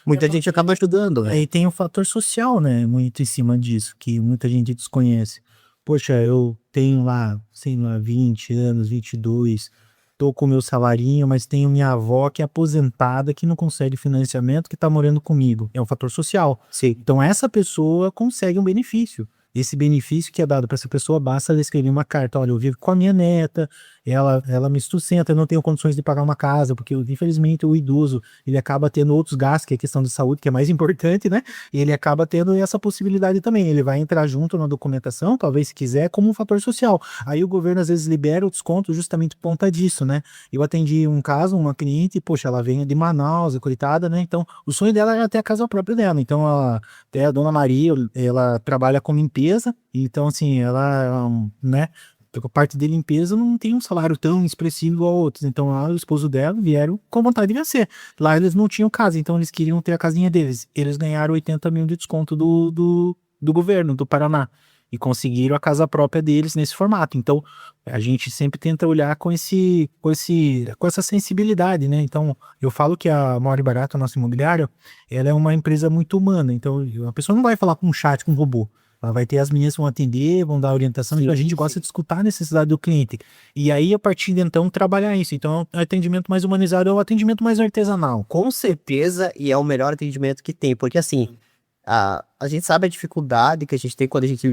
muita gente acaba ajudando, né. E tem um fator social, né, muito em cima disso, que muita gente desconhece. Poxa, eu tenho lá, sei lá, 20 anos, 22, tô com meu salarinho, mas tenho minha avó que é aposentada, que não consegue financiamento, que tá morando comigo. É um fator social. Sim. Então essa pessoa consegue um benefício. Esse benefício que é dado para essa pessoa, basta ela escrever uma carta. Olha, eu vivo com a minha neta, ela me sustenta, eu não tenho condições de pagar uma casa, porque infelizmente o idoso, ele acaba tendo outros gastos, que é a questão de saúde, que é mais importante, né? E ele acaba tendo essa possibilidade também. Ele vai entrar junto na documentação, talvez se quiser, como um fator social. Aí o governo às vezes libera o desconto justamente por conta disso, né? Eu atendi um caso, uma cliente, poxa, ela vem de Manaus, coitada, né? Então, o sonho dela era ter a casa própria dela. Então, até a dona Maria, ela trabalha com limpeza, então assim, ela, né? A parte de limpeza não tem um salário tão expressivo igual outros. Então lá o esposo dela vieram com vontade de vencer. Lá eles não tinham casa, então eles queriam ter a casinha deles. Eles ganharam 80 mil de desconto do governo do Paraná. E conseguiram a casa própria deles nesse formato. Então a gente sempre tenta olhar com essa sensibilidade, né? Então eu falo que a Maior e Barato, a nossa imobiliária, ela é uma empresa muito humana. Então a pessoa não vai falar com um chat, com um robô. Ela vai ter as meninas que vão atender, vão dar orientação, então a gente gosta de escutar a necessidade do cliente. E aí, a partir de então, trabalhar isso. Então, o atendimento mais humanizado é o atendimento mais artesanal. Com certeza, e é o melhor atendimento que tem, porque assim, a gente sabe a dificuldade que a gente tem quando a gente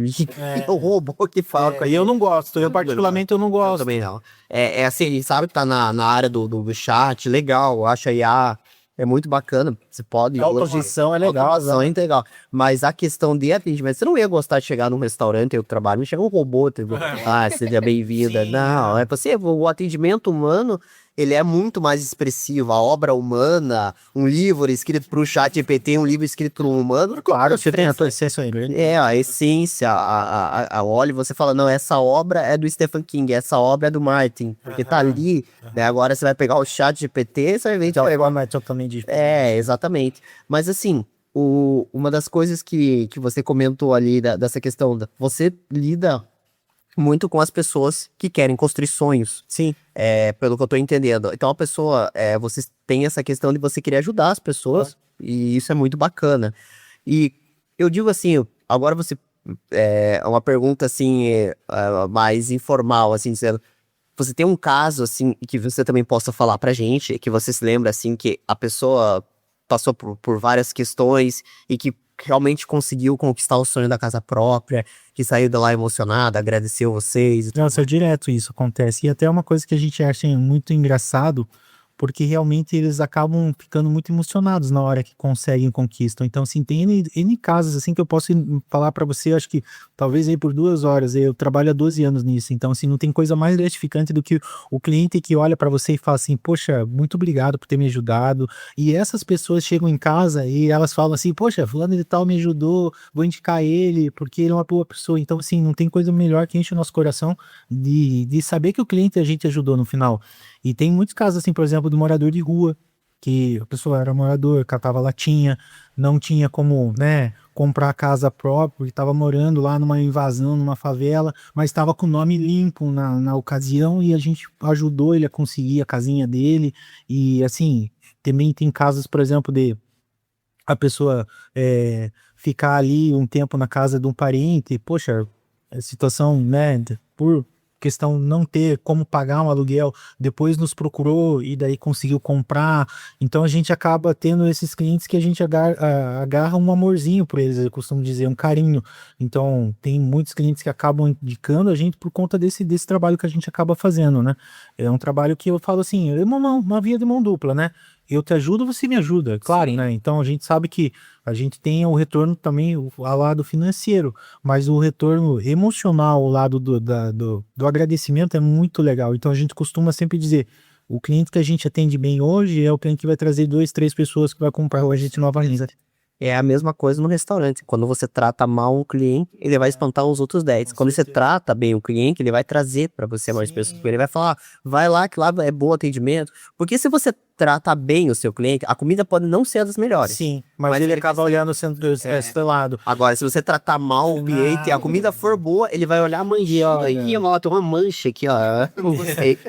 o robô que fala. E eu não gosto, eu particularmente eu não gosto. Eu também não. É assim, a gente sabe que tá na área do chat, legal, acha IA. É muito bacana, você pode... A autogestão é legal. A autogestão é legal. Mas a questão de atendimento, você não ia gostar de chegar num restaurante, eu trabalho, me chega um robô, seja bem-vinda. Não, é você, o atendimento humano ele é muito mais expressivo. A obra humana, um livro escrito para o ChatGPT, um livro escrito por um humano. Claro, você tem a tua essência aí, né? A essência, a olha, você fala, não, essa obra é do Stephen King, essa obra é do Martin, porque tá ali, né? Agora você vai pegar o ChatGPT, você vai ver... Exatamente. Mas assim, uma das coisas que você comentou ali, dessa questão, você lida muito com as pessoas que querem construir sonhos. Sim. Pelo que eu tô entendendo. Então a pessoa, você tem essa questão de você querer ajudar as pessoas, e isso é muito bacana. E eu digo assim, agora você, uma pergunta assim, mais informal, assim, dizendo, você tem um caso, assim, que você também possa falar pra gente, que você se lembra, assim, que a pessoa passou por várias questões e que realmente conseguiu conquistar o sonho da casa própria, que saiu de lá emocionada, agradeceu vocês. Nossa, direto isso acontece. E até uma coisa que a gente acha muito engraçado, porque realmente eles acabam ficando muito emocionados na hora que conseguem conquistam. Então, assim, tem N casos, assim, que eu posso falar pra você, acho que talvez aí por 2 horas, eu trabalho há 12 anos nisso, então, assim, não tem coisa mais gratificante do que o cliente que olha pra você e fala assim, poxa, muito obrigado por ter me ajudado, e essas pessoas chegam em casa e elas falam assim, poxa, fulano de tal me ajudou, vou indicar ele, porque ele é uma boa pessoa. Então, assim, não tem coisa melhor que enche o nosso coração de saber que o cliente a gente ajudou no final. E tem muitos casos, assim, por exemplo, do morador de rua, que a pessoa era morador, catava latinha, não tinha como, né, comprar casa própria, e estava morando lá numa invasão, numa favela, mas estava com o nome limpo na ocasião, e a gente ajudou ele a conseguir a casinha dele. E, assim, também tem casos, por exemplo, de a pessoa ficar ali um tempo na casa de um parente, poxa, a situação, né, por questão não ter como pagar um aluguel, depois nos procurou e daí conseguiu comprar. Então a gente acaba tendo esses clientes que a gente agarra um amorzinho por eles, eu costumo dizer, um carinho. Então tem muitos clientes que acabam indicando a gente por conta desse trabalho que a gente acaba fazendo, né? É um trabalho que eu falo assim, é uma via de mão dupla, né? Eu te ajudo, você me ajuda, claro, né? Então a gente sabe que a gente tem o retorno também ao lado financeiro, mas o retorno emocional, o lado do agradecimento é muito legal. Então a gente costuma sempre dizer, o cliente que a gente atende bem hoje é o cliente que vai trazer 2, 3 pessoas que vai comprar com a gente novamente. É a mesma coisa no restaurante. Quando você trata mal um cliente, ele vai espantar os outros 10. Quando você trata bem o cliente, ele vai trazer para você mais pessoas. Ele vai falar, vai lá, que lá é bom atendimento. Porque se você trata bem o seu cliente, a comida pode não ser das melhores. Sim, mas ele acaba olhando esse lado. Agora, se você tratar mal o cliente e a comida for boa, ele vai olhar a mancha, ó. Ih, ó, tem uma mancha aqui, ó.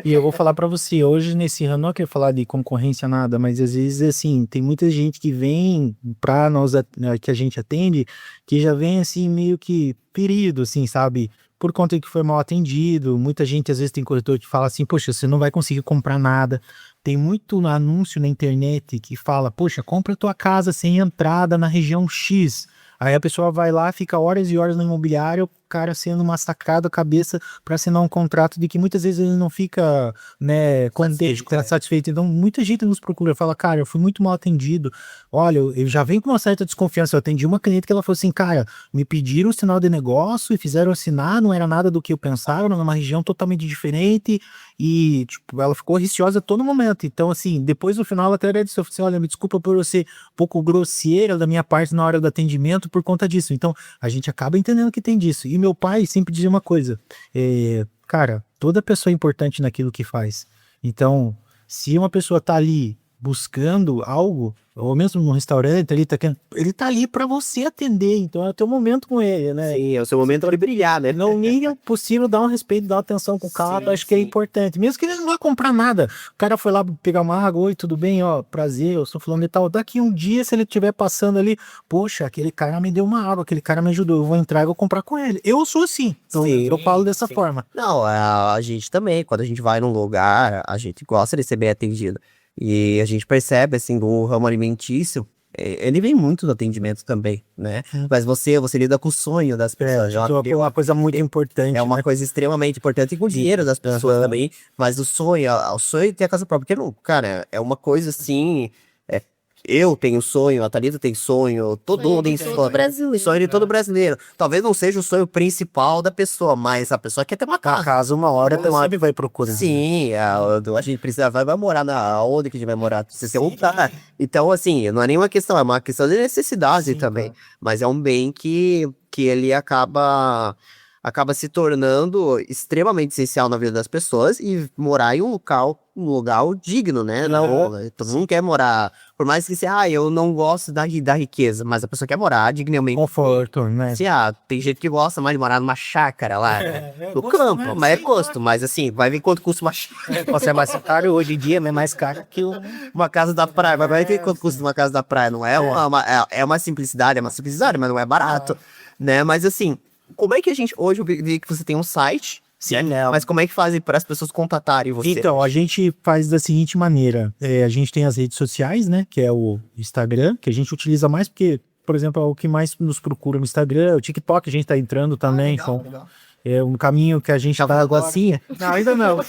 E eu vou falar pra você, hoje nesse ramo, não eu quero falar de concorrência nada, mas às vezes, assim, tem muita gente que vem pra nós, que a gente atende, que já vem, assim, meio que ferido, assim, sabe? Por conta de que foi mal atendido. Muita gente, às vezes, tem corretor que fala assim, poxa, você não vai conseguir comprar nada. Tem muito anúncio na internet que fala, poxa, compra a tua casa sem entrada na região X. Aí a pessoa vai lá, fica horas e horas no imobiliário, o cara sendo massacrado a cabeça para assinar um contrato de que muitas vezes ele não fica, né, contente, satisfeito. Então muita gente nos procura, fala, cara, eu fui muito mal atendido. Olha, eu já venho com uma certa desconfiança. Eu atendi uma cliente que ela falou assim, cara, me pediram o sinal de negócio e fizeram assinar, não era nada do que eu pensava, era numa região totalmente diferente. E, tipo, ela ficou receosa a todo momento. Então, assim, depois no final ela até disse assim, olha, me desculpa por eu ser um pouco grosseira da minha parte na hora do atendimento por conta disso. Então, a gente acaba entendendo que tem disso. E meu pai sempre dizia uma coisa, cara, toda pessoa é importante naquilo que faz. Então, se uma pessoa tá ali buscando algo, ou mesmo no restaurante, ele tá ali para você atender, então é o teu momento com ele, né? Sim, é o seu momento de brilhar, né? Não nem é possível dar um respeito, dar uma atenção com o cara, acho que é importante, mesmo que ele não vá comprar nada. O cara foi lá pegar uma água, oi, tudo bem, ó, prazer, eu sou fulano e tal. Daqui um dia, se ele estiver passando ali, poxa, aquele cara me deu uma água, aquele cara me ajudou, eu vou entrar e vou comprar com ele. Eu sou assim, então eu falo dessa forma. Não, a gente também, quando a gente vai num lugar, a gente gosta de ser bem atendido. E a gente percebe, assim, do ramo alimentício, ele vem muito do atendimento também, né? Mas você lida com o sonho das pessoas. É uma coisa muito importante. É uma coisa extremamente importante, e com o dinheiro das pessoas também. Mas o sonho de ter a casa própria, porque, não, cara, é uma coisa, assim, eu tenho sonho, a Thalita tem sonho, todo mundo tem sonho. Todo brasileiro. Sonho de todo brasileiro. Talvez não seja o sonho principal da pessoa, mas a pessoa quer ter uma A casa. casa, uma hora, sempre vai procurar. Sim, a gente precisa, vai morar onde que a gente vai morar? Precisa ser um lugar. Então, assim, não é nenhuma questão, é uma questão de necessidade também. Mas é um bem que ele acaba se tornando extremamente essencial na vida das pessoas e morar em um lugar digno, né? Não, todo mundo quer morar, por mais que seja, eu não gosto da riqueza, mas a pessoa quer morar dignamente. Conforto, né? Assim, tem gente que gosta mais de morar numa chácara lá, no campo, né? mas é gosto, mas assim, vai ver quanto custa uma chácara. Você é mais caro hoje em dia, é mais caro que Uma casa da praia, mas vai ver quanto custa uma casa da praia, não é uma simplicidade, mas não é barato, né? Mas assim, como é que a gente, hoje eu vi que você tem um site, mas como é que fazem para as pessoas contatarem você? Então, a gente faz da seguinte maneira, a gente tem as redes sociais, né, que é o Instagram, que a gente utiliza mais porque, por exemplo, é o que mais nos procura no Instagram, o TikTok a gente tá entrando também, legal. é um caminho que a gente tá Gocinha? Não, ainda não.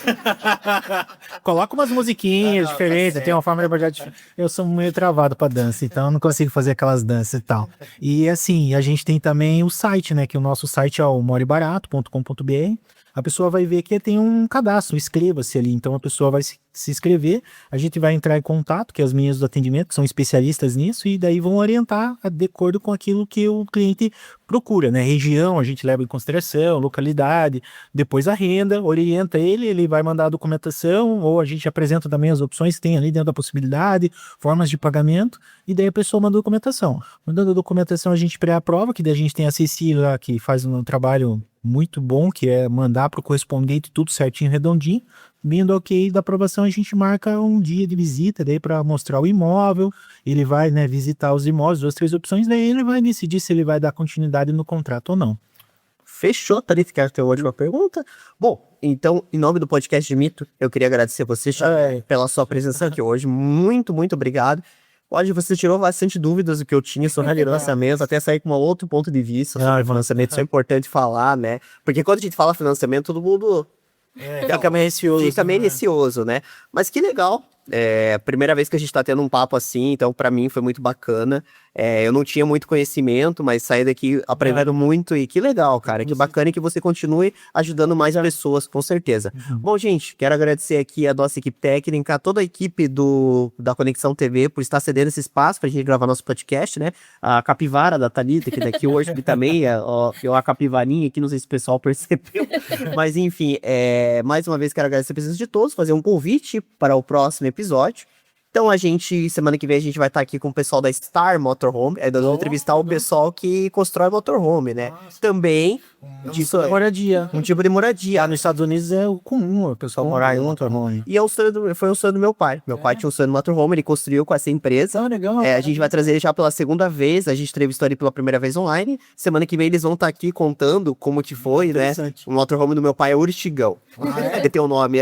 Coloca umas musiquinhas diferentes, tem uma forma de abordagem diferente. Eu sou meio travado pra dança, então eu não consigo fazer aquelas danças e tal. E assim, a gente tem também o site, né, que o nosso site é o morebarato.com.br. A pessoa vai ver que tem um cadastro, inscreva-se ali. Então a pessoa vai se inscrever, a gente vai entrar em contato, que as meninas do atendimento que são especialistas nisso, e daí vão orientar de acordo com aquilo que o cliente procura, né? Região, a gente leva em consideração, localidade, depois a renda, orienta ele vai mandar a documentação, ou a gente apresenta também as opções que tem ali dentro da possibilidade, formas de pagamento, e daí a pessoa manda a documentação. Mandando a documentação, a gente pré-aprova, que daí a gente tem a Cecília, que faz um trabalho muito bom, que é mandar para o correspondente tudo certinho, redondinho. Vindo ok da aprovação, a gente marca um dia de visita daí para mostrar o imóvel. Ele vai, né, visitar os imóveis, 2, 3 opções, daí ele vai decidir se ele vai dar continuidade no contrato ou não. Fechou, Thalita, quero ter uma última pergunta. Bom, então, em nome do podcast de Mito, eu queria agradecer a você, pela sua presença aqui hoje. Muito, muito obrigado. Hoje você tirou bastante dúvidas do que eu tinha sobre lançamento, até sair com um outro ponto de vista sobre financiamento. Isso é importante falar, né? Porque quando a gente fala financiamento, todo mundo Fica meio receoso. Fica meio receoso, né? Mas que legal. Primeira vez que a gente tá tendo um papo assim, então pra mim foi muito bacana. Eu não tinha muito conhecimento, mas saí daqui aprendendo muito e que legal, cara. Que bacana e que você continue ajudando mais pessoas, com certeza. Bom, gente, quero agradecer aqui a nossa equipe técnica, toda a equipe da Conexão TV por estar cedendo esse espaço pra gente gravar nosso podcast, né? A capivara da Thalita, que daqui hoje que também é uma capivarinha aqui, não sei se o pessoal percebeu. Mas enfim, mais uma vez quero agradecer a presença de todos, fazer um convite para o próximo episódio. Então semana que vem a gente vai estar aqui com o pessoal da Star Motorhome, nós vamos entrevistar o pessoal que constrói motorhome, né? Também Moradia. um tipo de moradia. Lá nos Estados Unidos é o comum o pessoal morar em um motorhome. E foi um sonho do meu pai. Meu pai tinha um sonho no motorhome, ele construiu com essa empresa. Legal. A gente vai trazer ele já pela segunda vez, a gente entrevistou ele pela primeira vez online. Semana que vem eles vão estar aqui contando como que foi, né? O motorhome do meu pai é Urstigão. Ele tem um nome.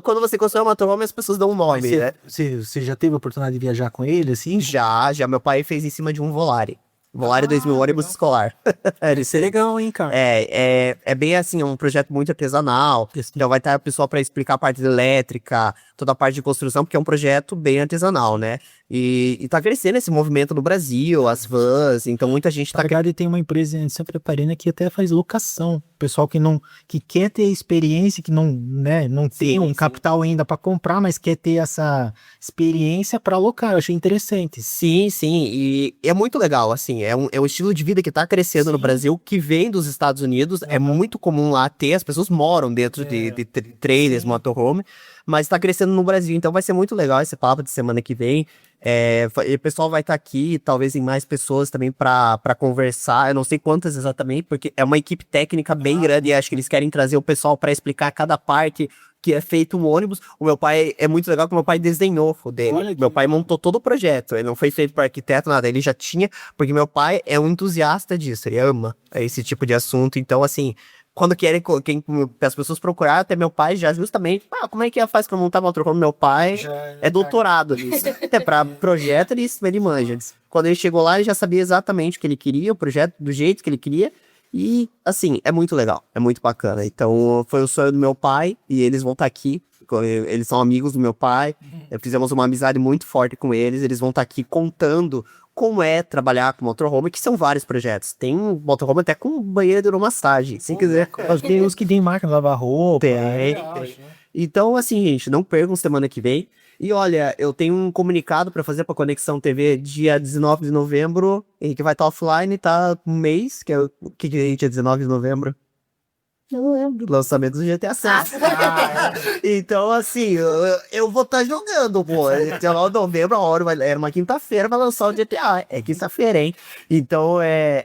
Quando você constrói um motorhome, as pessoas dão um nome, né? Você já teve a oportunidade de viajar com ele, assim? Já. Meu pai fez em cima de um Volare. Volare 2000 ônibus escolar. Isso é legal, hein, cara? É bem assim, é um projeto muito artesanal. Então vai estar o pessoal para explicar a parte elétrica, toda a parte de construção, porque é um projeto bem artesanal, né? E tá crescendo esse movimento no Brasil, as vans, então muita gente tá... E tem uma empresa em Santa Catarina que até faz locação. Pessoal que quer ter experiência, que não tem um capital ainda para comprar, mas quer ter essa experiência para alocar. Eu achei interessante. Sim, e é muito legal, assim, é um estilo de vida que tá crescendo no Brasil, que vem dos Estados Unidos, é muito comum lá ter, as pessoas moram dentro de trailers, motorhome, mas tá crescendo no Brasil, então vai ser muito legal esse papo de semana que vem. E o pessoal vai estar aqui, talvez em mais pessoas também para conversar, eu não sei quantas exatamente, porque é uma equipe técnica bem grande e acho que eles querem trazer o pessoal para explicar cada parte que é feito um ônibus. O meu pai, é muito legal que o meu pai desenhou o dele. Meu pai montou todo o projeto, ele não foi feito por arquiteto, nada, ele já tinha, porque meu pai é um entusiasta disso, ele ama esse tipo de assunto, então assim... Quando as pessoas procuraram até meu pai já justamente, como é que faz pra montar motorhome? Meu pai é doutorado nisso. Até pra projeto ele manja. Quando ele chegou lá, ele já sabia exatamente o que ele queria, o projeto do jeito que ele queria. E, assim, é muito legal, é muito bacana. Então, foi o sonho do meu pai e eles vão estar aqui. Eles são amigos do meu pai. fizemos uma amizade muito forte com eles vão estar aqui contando como é trabalhar com motorhome, que são vários projetos. Tem motorhome até com banheiro de hidromassagem, se quiser. Tem uns que tem máquina de lavar roupa. Tem. Então, assim, gente, não percam semana que vem. E olha, eu tenho um comunicado para fazer para Conexão TV dia 19 de novembro. Henrique vai estar offline, tá? Um mês, que é o que é dia 19 de novembro? Não lembro. Lançamento do GTA 6. Então, assim, eu vou estar jogando, pô. 19 de novembro, a hora era uma quinta-feira, vai lançar o GTA. É quinta-feira, hein? Então,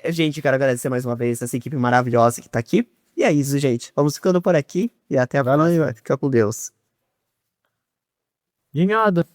gente, quero agradecer mais uma vez essa equipe maravilhosa que tá aqui. E é isso, gente. Vamos ficando por aqui e até a próxima. Fica com Deus. De nada.